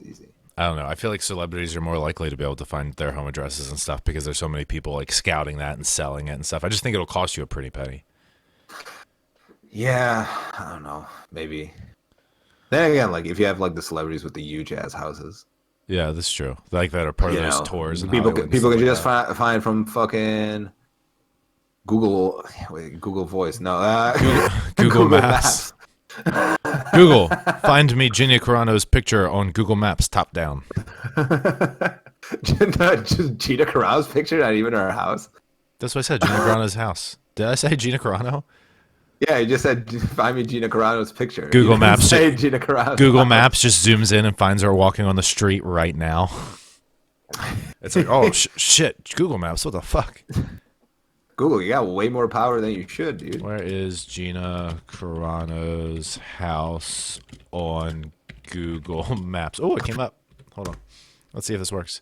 easy. I don't know. I feel like celebrities are more likely to be able to find their home addresses and stuff because there's so many people like scouting that and selling it and stuff. I just think it'll cost you a pretty penny. Yeah, I don't know. Maybe. Then again, like if you have like the celebrities with the huge ass houses, Yeah, that's true. Like that are part of you those know, tours. And people can just find from fucking Google Voice. No, Google Maps. Google, find me Gina Carano's picture on Google Maps, top down. Just Gina Carano's picture, not even her house. That's what I said, Gina Carano's house. Did I say Gina Carano? Yeah, you just said find me Gina Carano's picture. Google You didn't Maps. say Gina Carano's Google house. Maps just zooms in and finds her walking on the street right now. It's like, oh, shit, Google Maps, what the fuck? Google, you got way more power than you should, dude. Where is Gina Carano's house on Google Maps? Oh, it came up. Hold on. Let's see if this works.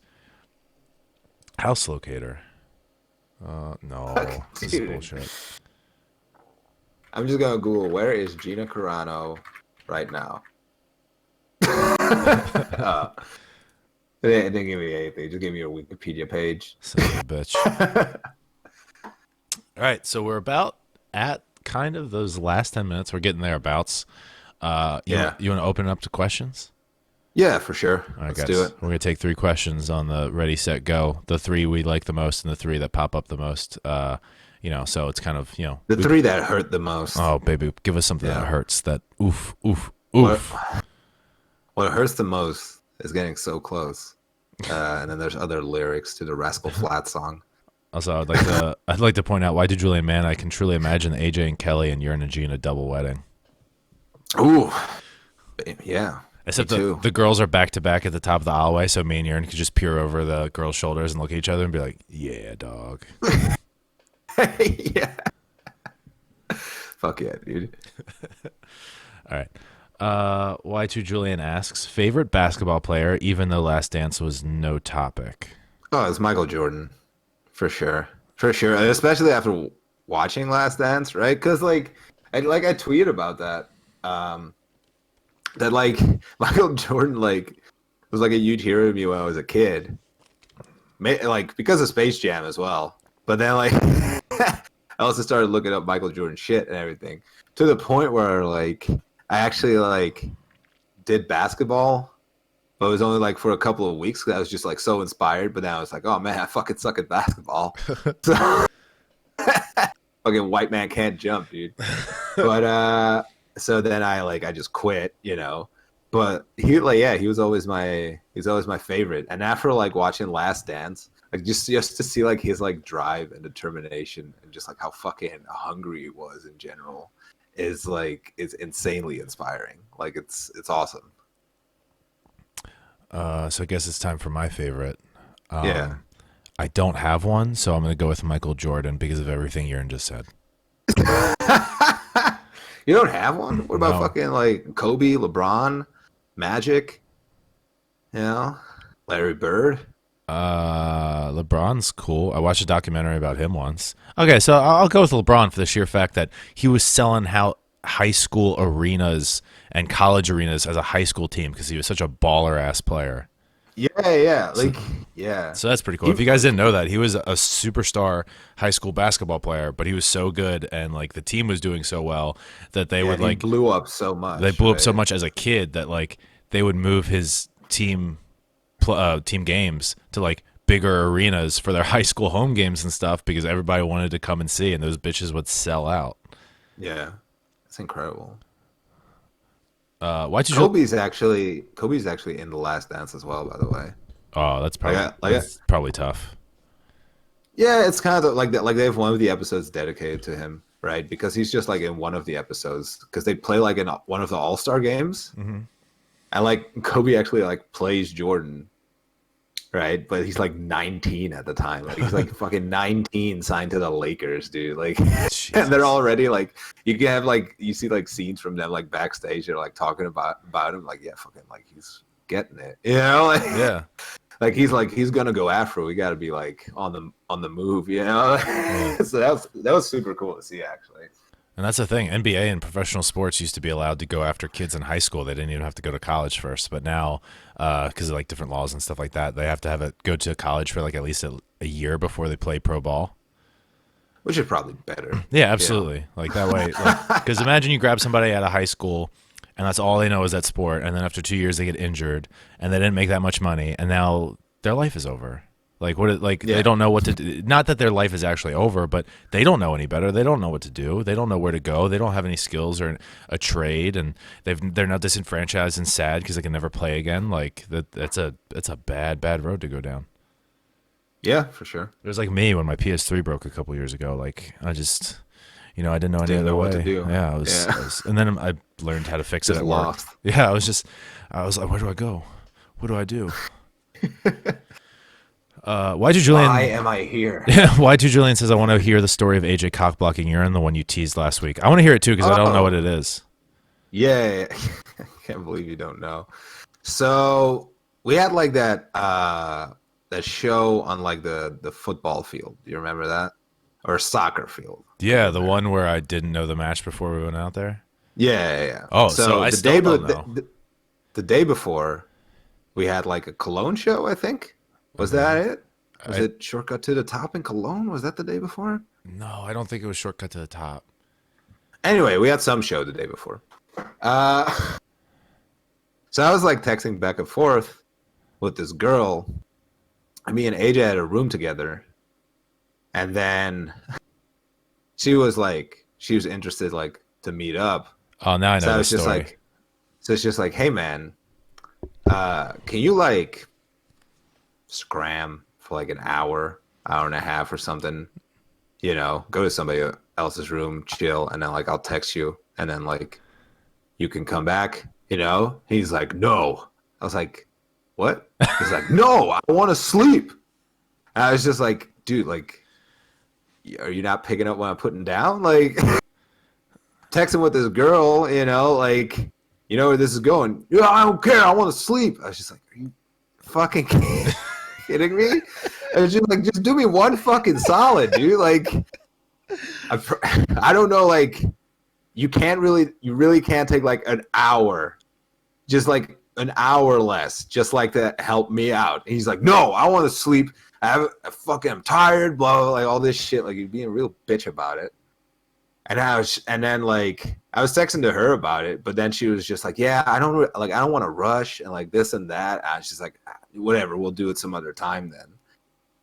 House locator. No, this is Dude. bullshit. I'm just gonna Google where is Gina Carano right now. They didn't give me anything. Just give me a Wikipedia page. Son of a bitch. All right, so we're about at kind of those last 10 minutes. We're getting thereabouts. You want to open it up to questions? Yeah, for sure. All right, Let's guys. do it. We're going to take 3 questions on the ready, set, go. The 3 we like the most and the 3 that pop up the most. So it's kind of, The 3 that hurt the most. Oh, baby, give us something that hurts. That oof, oof, What, oof. what hurts the most is getting so close. And then there's other lyrics to the Rascal Flatts song. Also, I'd like to point out, why did Julian Man? I can truly imagine AJ and Kelly and Jurn and Gina double wedding. Ooh, yeah. Except me too. the girls are back to back at the top of the aisleway, so me and Jurn could just peer over the girls' shoulders and look at each other and be like, "Yeah, dog." Yeah. Fuck yeah, dude. All right. Y2 Julian asks, favorite basketball player, even though Last Dance was no topic. Oh, it's Michael Jordan, for sure, and especially after watching Last Dance, right? Because I tweeted about that. that like Michael Jordan like was like a huge hero to me when I was a kid. Like because of Space Jam as well. But then like I also started looking up Michael Jordan shit and everything to the point where like I actually like did basketball, but it was only like for a couple of weeks because I was just like so inspired. But then I was like, oh man, I fucking suck at basketball. So fucking white man can't jump, dude. But so then I just quit, you know. But he was always my favorite. And after like watching Last Dance, like just to see like his like drive and determination and just like how fucking hungry he was in general is insanely inspiring. Like it's awesome. So I guess it's time for my favorite. Yeah. I don't have one, so I'm going to go with Michael Jordan because of everything Jurn just said. You don't have one? What about No. fucking like Kobe, LeBron, Magic? You know, Larry Bird? LeBron's cool. I watched a documentary about him once. Okay, so I'll go with LeBron for the sheer fact that he was selling how high school arenas and college arenas as a high school team because he was such a baller ass player. Yeah. Like, yeah. So that's pretty cool. If you guys didn't know that, he was a superstar high school basketball player, but he was so good and like the team was doing so well that they would He like blew up so much. they blew up so right? much as a kid that like they would move his team games to like bigger arenas for their high school home games and stuff because everybody wanted to come and see and those bitches would sell out. Yeah. It's incredible. Why'd you Kobe's actually in The Last Dance as well, by the way. Oh, that's probably that's probably tough. Yeah, it's kind of like that. Like they have one of the episodes dedicated to him, right? Because he's just like in one of the episodes because they play like in one of the All-Star games, and like Kobe actually like plays Jordan, right? But he's like 19 at the time. Like he's like fucking 19, signed to the Lakers, dude. Like, and they're already like you can have like you see like scenes from them like backstage. They're like talking about him, like yeah, fucking like he's getting it, you know? Like, Yeah. like he's gonna go after. We got to be like on the move, you know. So that was super cool to see, actually. And that's the thing. NBA and professional sports used to be allowed to go after kids in high school. They didn't even have to go to college first. But now, because of like different laws and stuff like that, they have to have it go to college for like at least a year before they play pro ball. Which is probably better. Yeah, absolutely. Like that way. Because imagine you grab somebody out of high school and that's all they know is that sport. And then after 2 years, they get injured and they didn't make that much money. And now their life is over. Like they don't know what to do. Not that their life is actually over, but they don't know any better. They don't know what to do. They don't know where to go. They don't have any skills or a trade, and they're not disenfranchised and sad because they can never play again. Like that's a bad road to go down. Yeah, for sure. It was like me when my PS3 broke a couple years ago. Like I just, I didn't know any Didn't other know way. what to do. Yeah, I was, and then I learned how to fix it Just at work. lost. Yeah, I was like, where do I go? What do I do? Why am I here? Julian says I want to hear the story of AJ cock blocking urine, the one you teased last week. I want to hear it too because I don't know what it is. Yeah, I can't believe you don't know. So we had like that show on like the football field. Do you remember that? Or soccer field? Yeah, the one where I didn't know the match before we went out there. Yeah. Oh, so I still don't know. The day before, we had like a Cologne show. I think was that it? Was it Shortcut to the Top in Cologne? Was that the day before? No, I don't think it was Shortcut to the Top. Anyway, we had some show the day before. So I was like texting back and forth with this girl. And me and AJ had a room together. And then she was interested like to meet up. Oh, now I know the story. So it's just like, hey man, can you like scram for like an hour and a half or something? You know, go to somebody else's room, chill, and then like I'll text you, and then like you can come back. You know? He's like, no. I was like, what? He's like, no, I want to sleep. And I was just like, dude, like, are you not picking up what I'm putting down? Like, texting with this girl, you know, like, you know where this is going. Yeah, I don't care. I want to sleep. I was just like, are you fucking kidding me? I was just like, just do me one fucking solid, dude. Like, I don't know, like, you really can't take like an hour just like an hour less, just like to help me out. And he's like, no, I want to sleep. I'm tired, blah, blah, like all this shit. Like, he's being a real bitch about it. And then like I was texting to her about it, but then she was just like, yeah, I don't want to rush and like this and that. And she's like, whatever, we'll do it some other time then.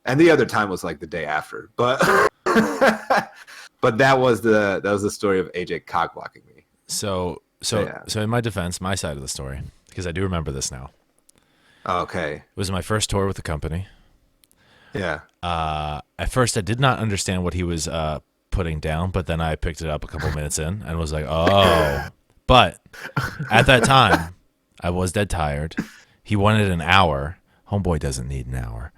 And the other time was like the day after, but but that was the story of AJ cock blocking me. So in my defense, my side of the story, because I do remember this now. Okay. It was my first tour with the company. Yeah. At first, I did not understand what he was putting down, but then I picked it up a couple minutes in and was like, oh. But at that time, I was dead tired. He wanted an hour. Homeboy doesn't need an hour.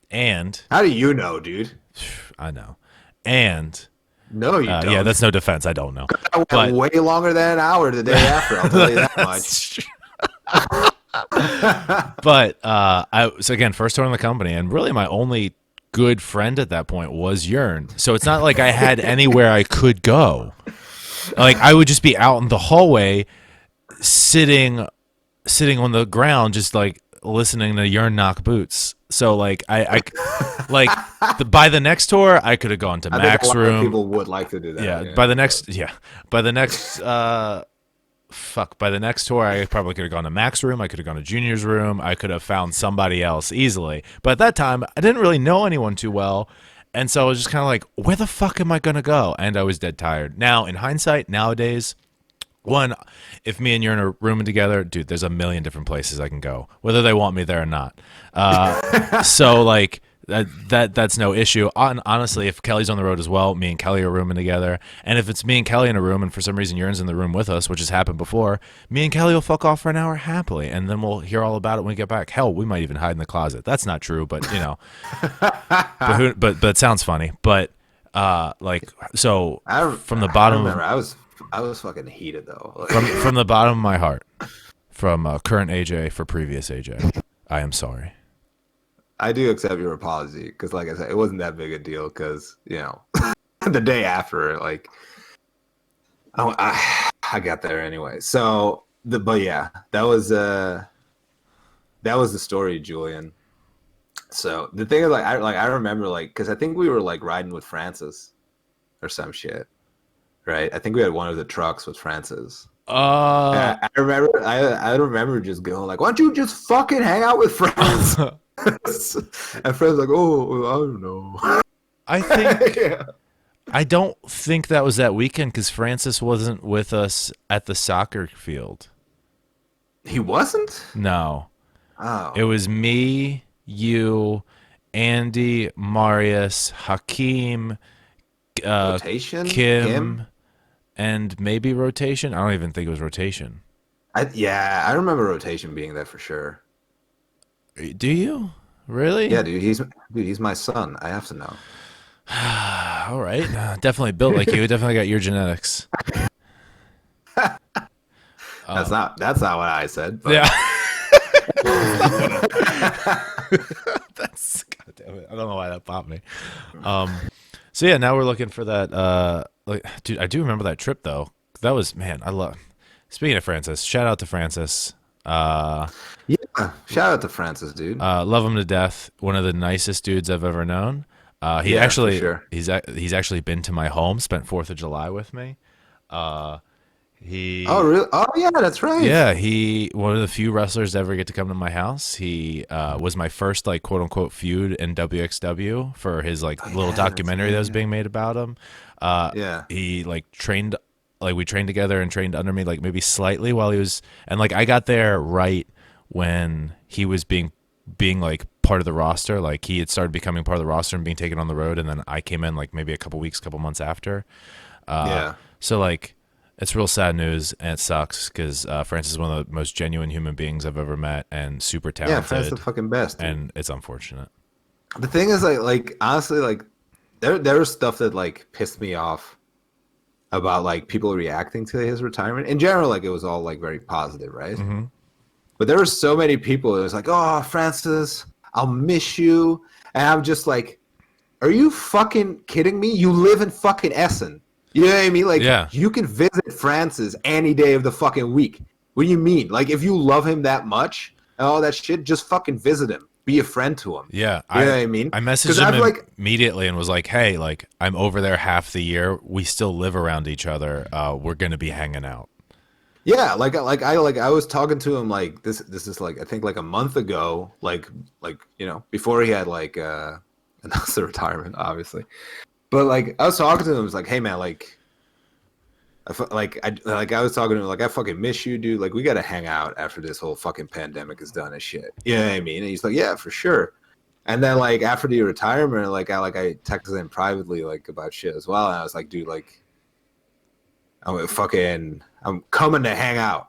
And how do you know, dude? I know. And no, you don't. Yeah, that's no defense. I don't know. I went way longer than an hour the day after. I'll tell you that much. But so again, first tour in the company, and really my only good friend at that point was Jurn. So it's not like I had anywhere I could go. Like I would just be out in the hallway, sitting on the ground, just like listening to Jurn knock boots. So like I by the next tour I could have gone to Mac's room. People would like to do that. Yeah. By the next tour, I probably could have gone to Mac's room. I could have gone to Junior's room. I could have found somebody else easily. But at that time, I didn't really know anyone too well. And so I was just kind of like, where the fuck am I going to go? And I was dead tired. Now, in hindsight, nowadays, one, if me and you're in a room together, dude, there's a million different places I can go, whether they want me there or not. So, like, that's no issue. Honestly, if Kelly's on the road as well, me and Kelly are rooming together. And if it's me and Kelly in a room and for some reason Jurn's in the room with us, which has happened before, me and Kelly will fuck off for an hour happily. And then we'll hear all about it when we get back. Hell, we might even hide in the closet. That's not true, but, you know. but it sounds funny. But, like, so from the bottom. I remember, I was fucking heated, though. Like, from the bottom of my heart, from current AJ for previous AJ, I am sorry. I do accept your apology because, like I said, it wasn't that big a deal because, you know, the day after, like, I got there anyway. So, but yeah, that was the story, Julian. So the thing is, I remember, like, because I think we were like riding with Francis or some shit, right? I think we had one of the trucks with Francis. I remember just going like, why don't you just fucking hang out with friends? And Fred's like, oh, I don't know. I think yeah. I don't think that was that weekend because Francis wasn't with us at the soccer field. He wasn't? No. Oh. It was me, you, Andy, Marius, Hakeem, Rotation? Kim, and maybe Rotation. I don't even think it was Rotation. I remember Rotation being there for sure. Do you? Really? Yeah, dude. He's my son. I have to know. All right. Definitely built like you. Definitely got your genetics. That's not what I said. But. Yeah. That's goddamn it. I don't know why that popped me. So yeah, now we're looking for that. Dude, I do remember that trip though. That was, man. I love. Speaking of Francis, shout out to Francis. Yeah, shout out to Francis, dude. Love him to death. One of the nicest dudes I've ever known. He's actually been to my home, spent 4th of July with me. Oh really? Oh yeah, that's right. Yeah, one of the few wrestlers to ever get to come to my house. He was my first like quote unquote feud in WXW for his like little documentary that was being made about him. He like trained. Like we trained together and trained under me like maybe slightly while he was, and like I got there right when he was being like part of the roster. Like he had started becoming part of the roster and being taken on the road, and then I came in like maybe a couple months after. So like it's real sad news and it sucks because Francis is one of the most genuine human beings I've ever met and super talented. Yeah, Francis is the fucking best. Dude. And it's unfortunate. The thing is like honestly like there was stuff that like pissed me off about like people reacting to his retirement. In general, like it was all like very positive, right? Mm-hmm. But there were so many people that was like, oh, Francis, I'll miss you. And I'm just like, are you fucking kidding me? You live in fucking Essen. You know what I mean? Like, yeah. You can visit Francis any day of the fucking week. What do you mean? Like, if you love him that much and all that shit, just fucking visit him. Be a friend to him. Yeah, You know what I mean? I messaged Because him I've like, immediately and was like, "Hey, like I'm over there half the year. We still live around each other. We're gonna be hanging out." yeah, I was talking to him like this is like I think like a month ago, like before he had like announced the retirement, obviously. But like I was talking to him, it was like, hey man, like I was talking to him like I fucking miss you, dude. Like we gotta hang out after this whole fucking pandemic is done and shit. You know what I mean? And he's like, yeah, for sure. And then like after the retirement, I texted him privately like about shit as well, and I was like, dude, like I'm coming to hang out.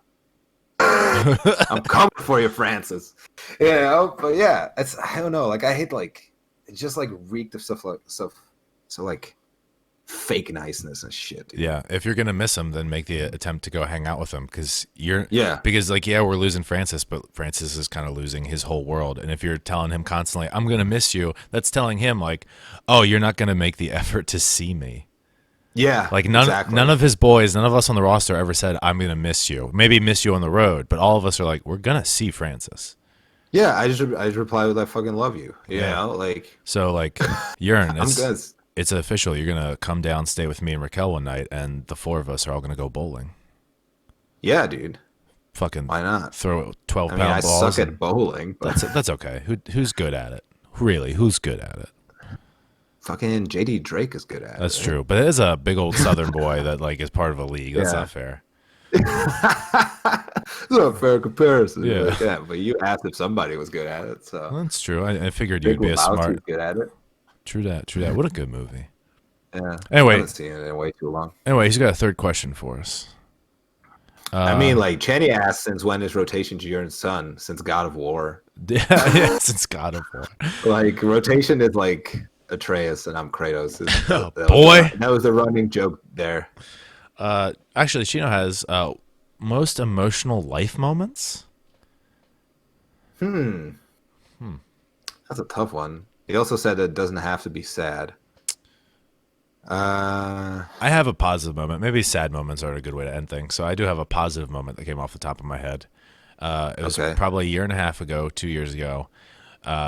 I'm coming for you, Francis. You know, but yeah, I don't know. Like I hate like it just like reeked of stuff so like fake niceness and shit. Dude. Yeah, if you're gonna miss him, then make the attempt to go hang out with him because Yeah. because like yeah, we're losing Francis, but Francis is kind of losing his whole world. And if you're telling him constantly, "I'm gonna miss you," that's telling him like, "Oh, you're not gonna make the effort to see me." Yeah. Like exactly. none of his boys, none of us on the roster ever said, "I'm gonna miss you." Maybe miss you on the road, but all of us are like, "We're gonna see Francis." Yeah, I just reply with "I fucking love you." You Yeah. know, like So like, Jurn, I'm good. it's official. You're gonna come down, stay with me and Raquel one night, and the four of us are all gonna go bowling. Yeah, dude. Fucking Why not? throw 12 I mean, I pound balls. suck at bowling, but That's okay. Who's good at it? Really, who's good at it? fucking JD Drake is good at it. That's true. But it is a big old Southern boy that like is part of a league. That's Yeah. not fair. It's not a fair comparison. Yeah. But you asked if somebody was good at it, so Well, that's true. I figured Big you'd be a Lebowski's smart. good at it. True that. True that. What a good movie. Yeah. Anyway. I haven't seen it in way too long. Anyway, he's got a third question for us. I mean, like Channy asked, since when is rotation Jurn's son? Since God of War. Yeah, since God of War. Like rotation is like Atreus and I'm Kratos. Oh, boy. That was a running joke there. Actually, Chino has most emotional life moments. That's a tough one. He also said it doesn't have to be sad. I have a positive moment. Maybe sad moments aren't a good way to end things. So I do have a positive moment that came off the top of my head. It was probably a year and a half ago, 2 years ago.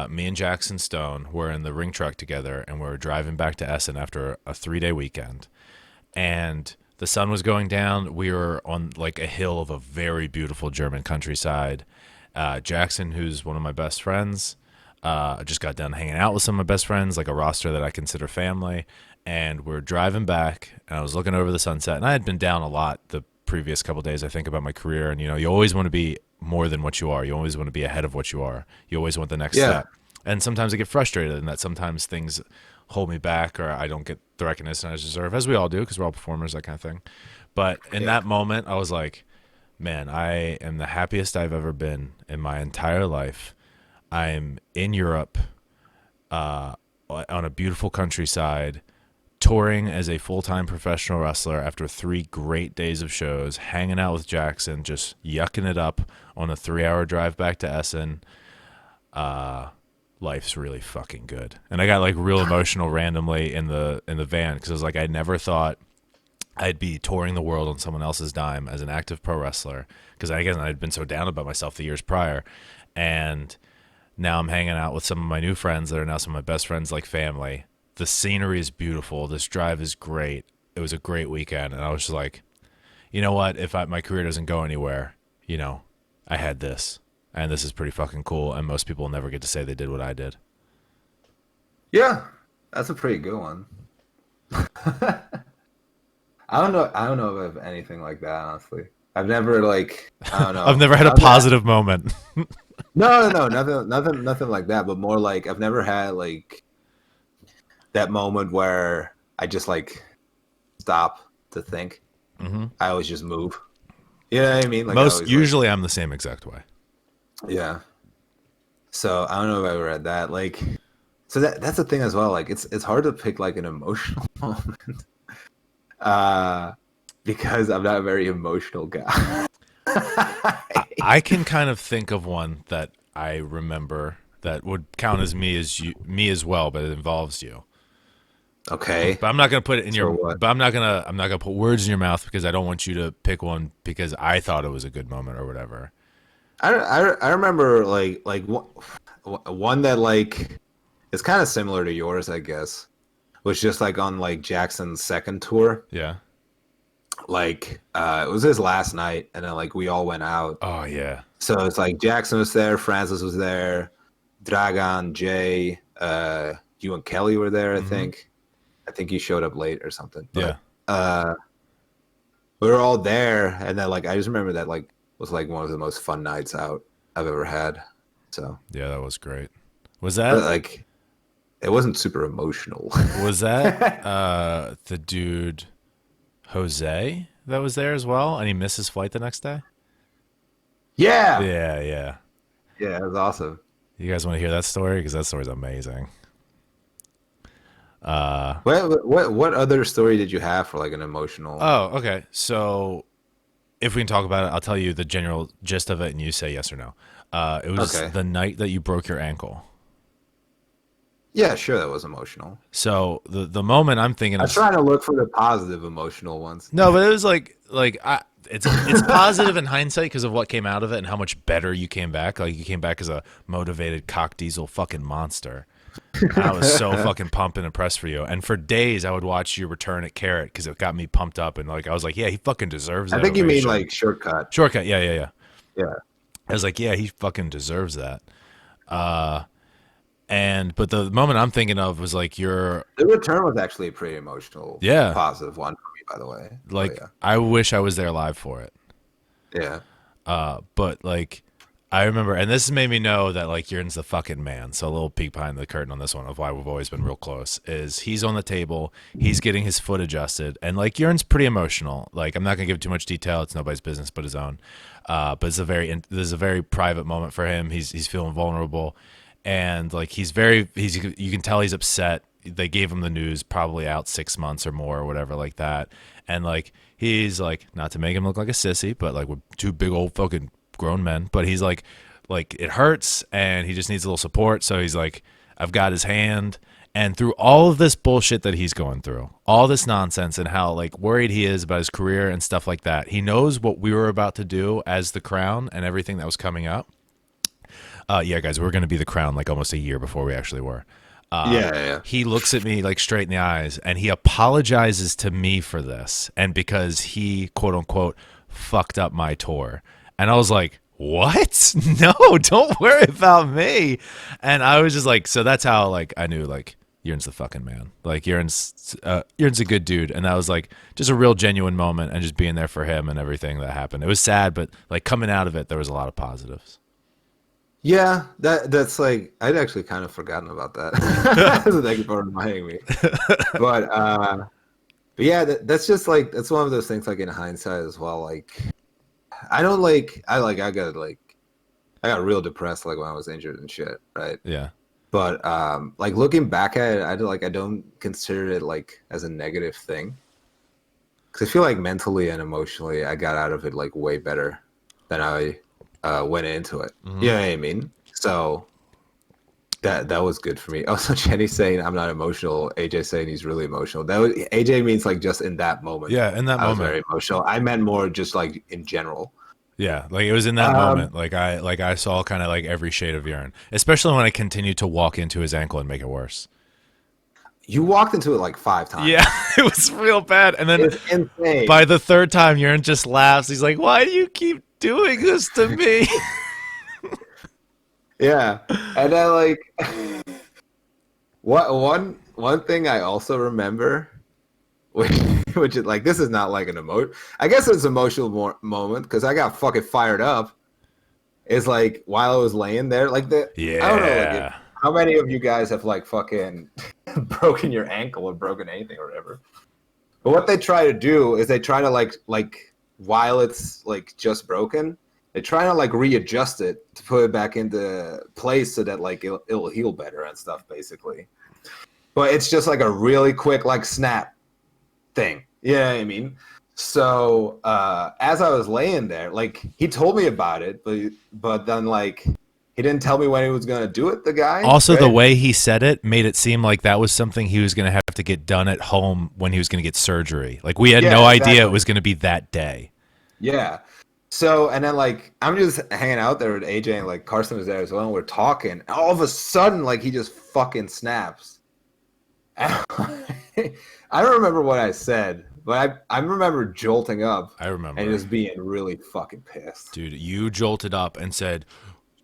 Me and Jackson Stone were in the ring truck together, and we were driving back to Essen after a 3-day weekend. And the sun was going down. We were on like a hill of a very beautiful German countryside. Jackson, who's one of my best friends, I just got done hanging out with some of my best friends, like a roster that I consider family. And we're driving back, and I was looking over the sunset. And I had been down a lot the previous couple of days, I think, about my career. And, you know, you always want to be more than what you are. You always want to be ahead of what you are. You always want the next step. And sometimes I get frustrated in that sometimes things hold me back or I don't get the recognition I deserve, as we all do because we're all performers, that kind of thing. But in that moment, I was like, man, I am the happiest I've ever been in my entire life. I'm in Europe on a beautiful countryside, touring as a full-time professional wrestler after 3 great days of shows, hanging out with Jackson, just yucking it up on a 3-hour drive back to Essen. Life's really fucking good. And I got like real emotional randomly in the van because I was like, I never thought I'd be touring the world on someone else's dime as an active pro wrestler because I'd been so down about myself the years prior. And now I'm hanging out with some of my new friends that are now some of my best friends, like family. The scenery is beautiful. This drive is great. It was a great weekend. And I was just like, you know what? If my career doesn't go anywhere, you know, I had this. And this is pretty fucking cool. And most people will never get to say they did what I did. Yeah, that's a pretty good one. I don't know if I have anything like that, honestly. I've never like I don't know. I've never had a positive moment. No, nothing like that. But more like I've never had like that moment where I just like stop to think. Mm-hmm. I always just move. You know what I mean? Like Usually I'm the same exact way. Yeah. So I don't know if I ever had that. Like, so that's the thing as well. Like, it's hard to pick like an emotional moment, because I'm not a very emotional guy. I can kind of think of one that I remember that would count as me as well, but it involves you. Okay. But I'm not gonna put it in So your. what? But I'm not gonna put words in your mouth because I don't want you to pick one because I thought it was a good moment or whatever. I remember one that like is kind of similar to yours, I guess. Was just like on like Jackson's second tour. Yeah. Like it was his last night, and then like we all went out. Oh yeah. So it's like Jackson was there, Francis was there, Dragon, Jay, you and Kelly were there, I think. I think you showed up late or something. Yeah. But we were all there, and then like I just remember that like was like one of the most fun nights out I've ever had. So Yeah, that was great. Was but that like it wasn't super emotional. was that the dude Jose that was there as well, and he missed his flight the next day? Yeah. Yeah, yeah. Yeah, it was awesome. You guys want to hear that story? Because that story's amazing. What other story did you have for like an emotional? Oh, okay. So if we can talk about it, I'll tell you the general gist of it, and you say yes or no. It was Okay. the night that you broke your ankle. Yeah, sure, that was emotional. So the moment I'm thinking I'm of, trying to look for the positive emotional ones. no, but it was it's positive in hindsight because of what came out of it and how much better you came back. Like you came back as a motivated cock diesel fucking monster. And I was so fucking pumped and impressed for you. And for days, I would watch your return at Carrot because it got me pumped up. And like I was like, yeah, he fucking deserves that. I think you mean ovation. like shortcut. Shortcut. Yeah, yeah, yeah. Yeah. I was like, yeah, he fucking deserves that. But the moment I'm thinking of was like The return was actually a pretty emotional, Yeah. positive one for me, by the way. like Oh, I wish I was there live for it. yeah. But like I remember, and this made me know that like Jurn's the fucking man. So a little peek behind the curtain on this one of why we've always been real close is he's on the table, he's getting his foot adjusted, and like Jurn's pretty emotional. Like I'm not gonna give too much detail; it's nobody's business but his own. But this is a very private moment for him. He's feeling vulnerable, and like you can tell he's upset. They gave him the news probably out 6 months or more or whatever like that, and like he's like not to make him look like a sissy, but like we're two big old fucking grown men, but he's like it hurts and he just needs a little support. So he's like, I've got his hand. And through all of this bullshit that he's going through, all this nonsense and how like worried he is about his career and stuff like that, he knows what we were about to do as the Crown and everything that was coming up. Yeah, guys, we were going to be the Crown like almost a year before we actually were. Yeah. He looks at me like straight in the eyes and he apologizes to me for this. And because he quote unquote fucked up my tour. And I was like, what? No, don't worry about me. And I was just like, so that's how like I knew like Jurn's the fucking man. Like Jurn's a good dude. And that was like just a real genuine moment and just being there for him and everything that happened. It was sad, but like coming out of it, there was a lot of positives. Yeah, that's like I'd actually kind of forgotten about that. So thank you for reminding me. But yeah, that's just like that's one of those things like in hindsight as well. Like I don't like I got real depressed like when I was injured and shit, right? Yeah. But like looking back at it, I don't consider it like as a negative thing. Because I feel like mentally and emotionally I got out of it like way better than I went into it. Mhm. You know what I mean? So that was good for me. Also, Jenny saying I'm not emotional. AJ saying he's really emotional. AJ means like just in that moment. Yeah, in that I was moment. very emotional. I meant more just like in general. Yeah, like it was in that moment. Like I saw kind of like every shade of Jurn, especially when I continued to walk into his ankle and make it worse. You walked into it like 5 times. Yeah, it was real bad. And then It's insane. by the third time, Jurn just laughs. He's like, "Why do you keep doing this to me?" Yeah, and then like one thing I also remember, which is like this is not like an I guess it's an emotional moment because I got fucking fired up. Is like while I was laying there, like I don't know, like how many of you guys have like fucking broken your ankle or broken anything or whatever. But what they try to do is they try to like while it's like just broken. They try to like readjust it to put it back into place so that like it'll heal better and stuff basically. But it's just like a really quick like snap thing. You know what I mean? So as I was laying there, like he told me about it, but then like He didn't tell me when he was gonna do it. The guy. Also, the Right? way he said it made it seem like that was something he was going to have to get done at home when he was going to get surgery. Like we had Yeah, no idea it exactly. was going to be that day. Yeah. So and then like I'm just hanging out there with AJ and like Carson was there as well, and we're talking. And all of a sudden, like he just fucking snaps. I don't remember what I said, but I remember jolting up I remember. and just being really fucking pissed. Dude, you jolted up and said,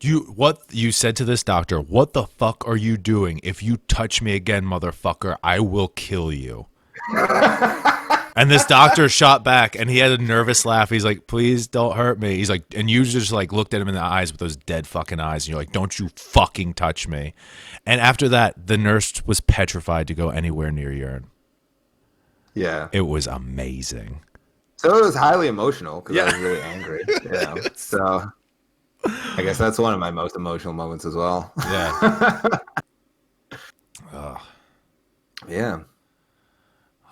you said to this doctor, what the fuck are you doing? If you touch me again, motherfucker, I will kill you. And this doctor shot back and he had a nervous laugh. He's like, please don't hurt me. He's like, and you just like looked at him in the eyes with those dead fucking eyes. And you're like, don't you fucking touch me. And after that, the nurse was petrified to go anywhere near Jurn. Yeah. It was amazing. So it was highly emotional because I Yeah. was really angry. So I guess that's one of my most emotional moments as well. Yeah. Ugh. Yeah.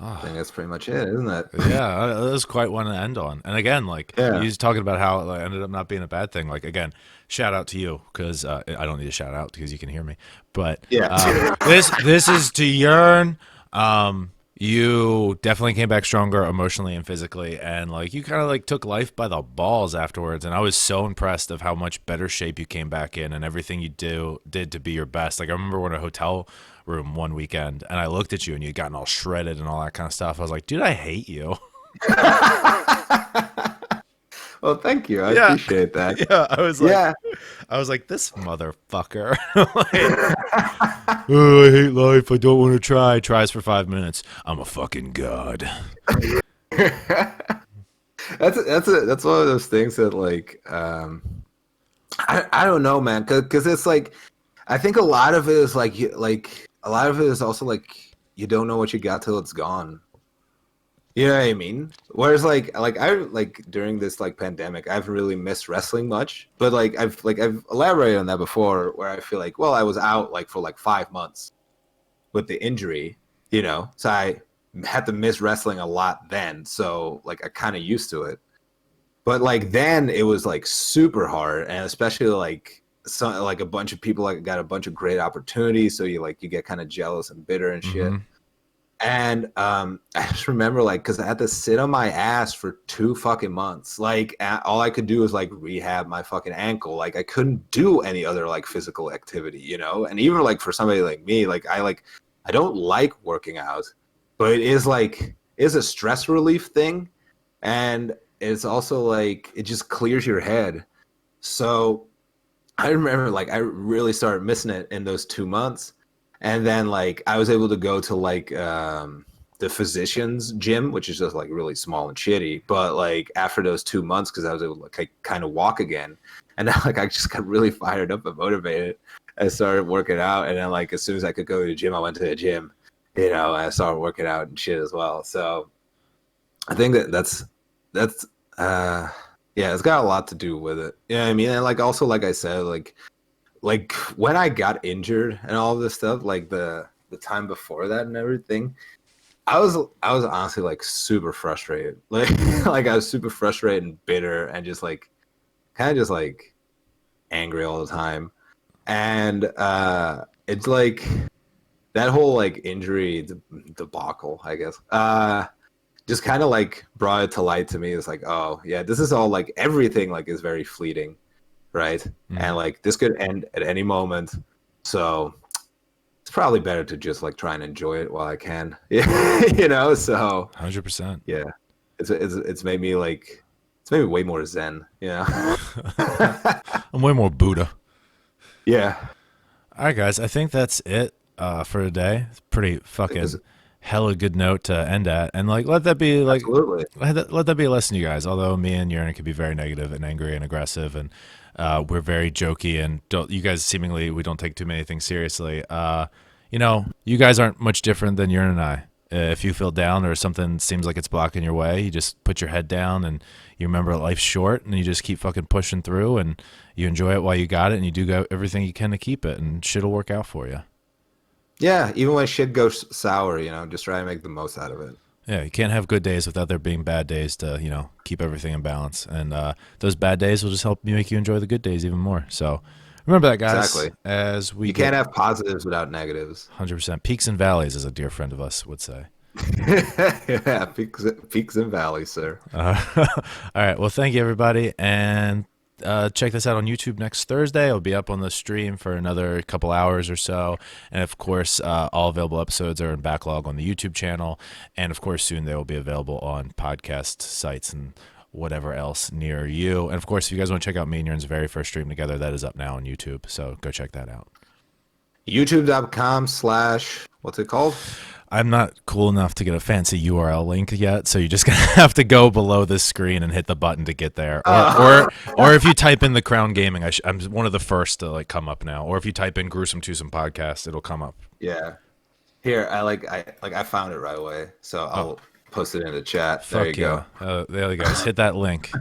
I think that's pretty much it, isn't it? Yeah, that was quite one to end on. And again, like Yeah. he's talking about how it like, ended up not being a bad thing. Like again, shout out to you because I don't need a shout out because you can hear me. But Yeah. this is to Jurn. You definitely came back stronger emotionally and physically, and like you kind of like took life by the balls afterwards. And I was so impressed of how much better shape you came back in and everything you did to be your best. Like I remember when a hotel room one weekend and I looked at you and you'd gotten all shredded and all that kind of stuff. I was like, dude, I hate you. Well, thank you. I Yeah. appreciate that. Yeah, I was like, this motherfucker. Like, oh, I hate life. I don't want to try. Tries for 5 minutes. I'm a fucking god. That's one of those things that like I don't know, man, because it's like I think a lot of it is like a lot of it is also like you don't know what you got till it's gone. You know what I mean? Whereas like I like during this like pandemic, I've really missed wrestling much, but like I've elaborated on that before, where I feel like well I was out like for like 5 months with the injury, you know, so I had to miss wrestling a lot then, so like I kind of used to it. But like then it was like super hard, and especially like some like a bunch of people like got a bunch of great opportunities, so you get kind of jealous and bitter and shit. Mhm. And I just remember like because I had to sit on my ass for 2 fucking months. Like all I could do was like rehab my fucking ankle. Like I couldn't do any other like physical activity, you know. And even like for somebody like me, like I don't like working out, but it is like is a stress relief thing, and it's also like it just clears your head. So I remember like I really started missing it in those 2 months. And then like I was able to go to like the physician's gym, which is just like really small and shitty. But like after those 2 months, because I was able to like kind of walk again, and then like I just got really fired up and motivated. I started working out, and then like as soon as I could go to the gym, I went to the gym. You know, I started working out and shit as well. So I think that's yeah, it's got a lot to do with it. You know what I mean? And like also like I said, like when I got injured and all this stuff, like the time before that and everything, I was honestly like super frustrated. Like like I was super frustrated and bitter and just like kind of just like angry all the time. And it's like that whole like injury debacle, I guess. Just kind of like brought it to light to me. It's like, oh yeah, this is all like everything like is very fleeting, right? And like this could end at any moment. So it's probably better to just like try and enjoy it while I can. You know, so 100%. yeah. It's made me like it's made me way more zen, you know. I'm way more Buddha. Yeah. All right, guys. I think that's it for today. It's pretty fucking hella good note to end at, and like let that be like Absolutely. let that be a lesson to you guys. Although me and Jurn can be very negative and angry and aggressive, and we're very jokey, and don't you guys seemingly we don't take too many things seriously. You know, you guys aren't much different than Jurn and I. If you feel down or something seems like it's blocking your way, you just put your head down and you remember life's short, and you just keep fucking pushing through, and you enjoy it while you got it, and you do everything you can to keep it, and shit'll work out for you. Yeah, even when shit goes sour, you know, just try to make the most out of it. Yeah, you can't have good days without there being bad days to, you know, keep everything in balance. And those bad days will just help make you enjoy the good days even more. So Remember that, guys. Exactly. As we You can't have positives without negatives. 100% peaks and valleys, as a dear friend of us would say. Yeah, peaks and valleys, sir. All right. Well, thank you, everybody. And check this out on YouTube next Thursday. It'll be up on the stream for another couple hours or so. And of course, all available episodes are in backlog on the YouTube channel. And of course, soon they will be available on podcast sites and whatever else near you. And of course, if you guys want to check out me and Jurn's very first stream together, that is up now on YouTube. So go check that out. YouTube.com/ what's it called? I'm not cool enough to get a fancy URL link yet, so you're just gonna have to go below this screen and hit the button to get there. Or if you type in the Crown Gaming, I'm one of the first to like come up now. Or if you type in Gruesome Twosome podcast, it'll come up. Yeah. Here, I found it right away, so I'll post it in the chat. There you go. There you guys. Hit that link.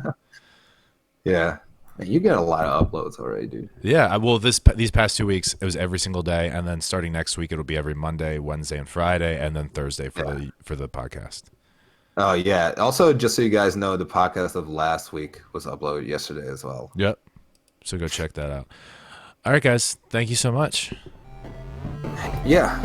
Yeah. Man, you get a lot of uploads already, dude. Yeah, well, these past 2 weeks, it was every single day, and then starting next week, it'll be every Monday, Wednesday, and Friday, and then Thursday for the podcast. Oh yeah. Also, just so you guys know, the podcast of last week was uploaded yesterday as well. Yep. So go check that out. All right, guys. Thank you so much. Yeah.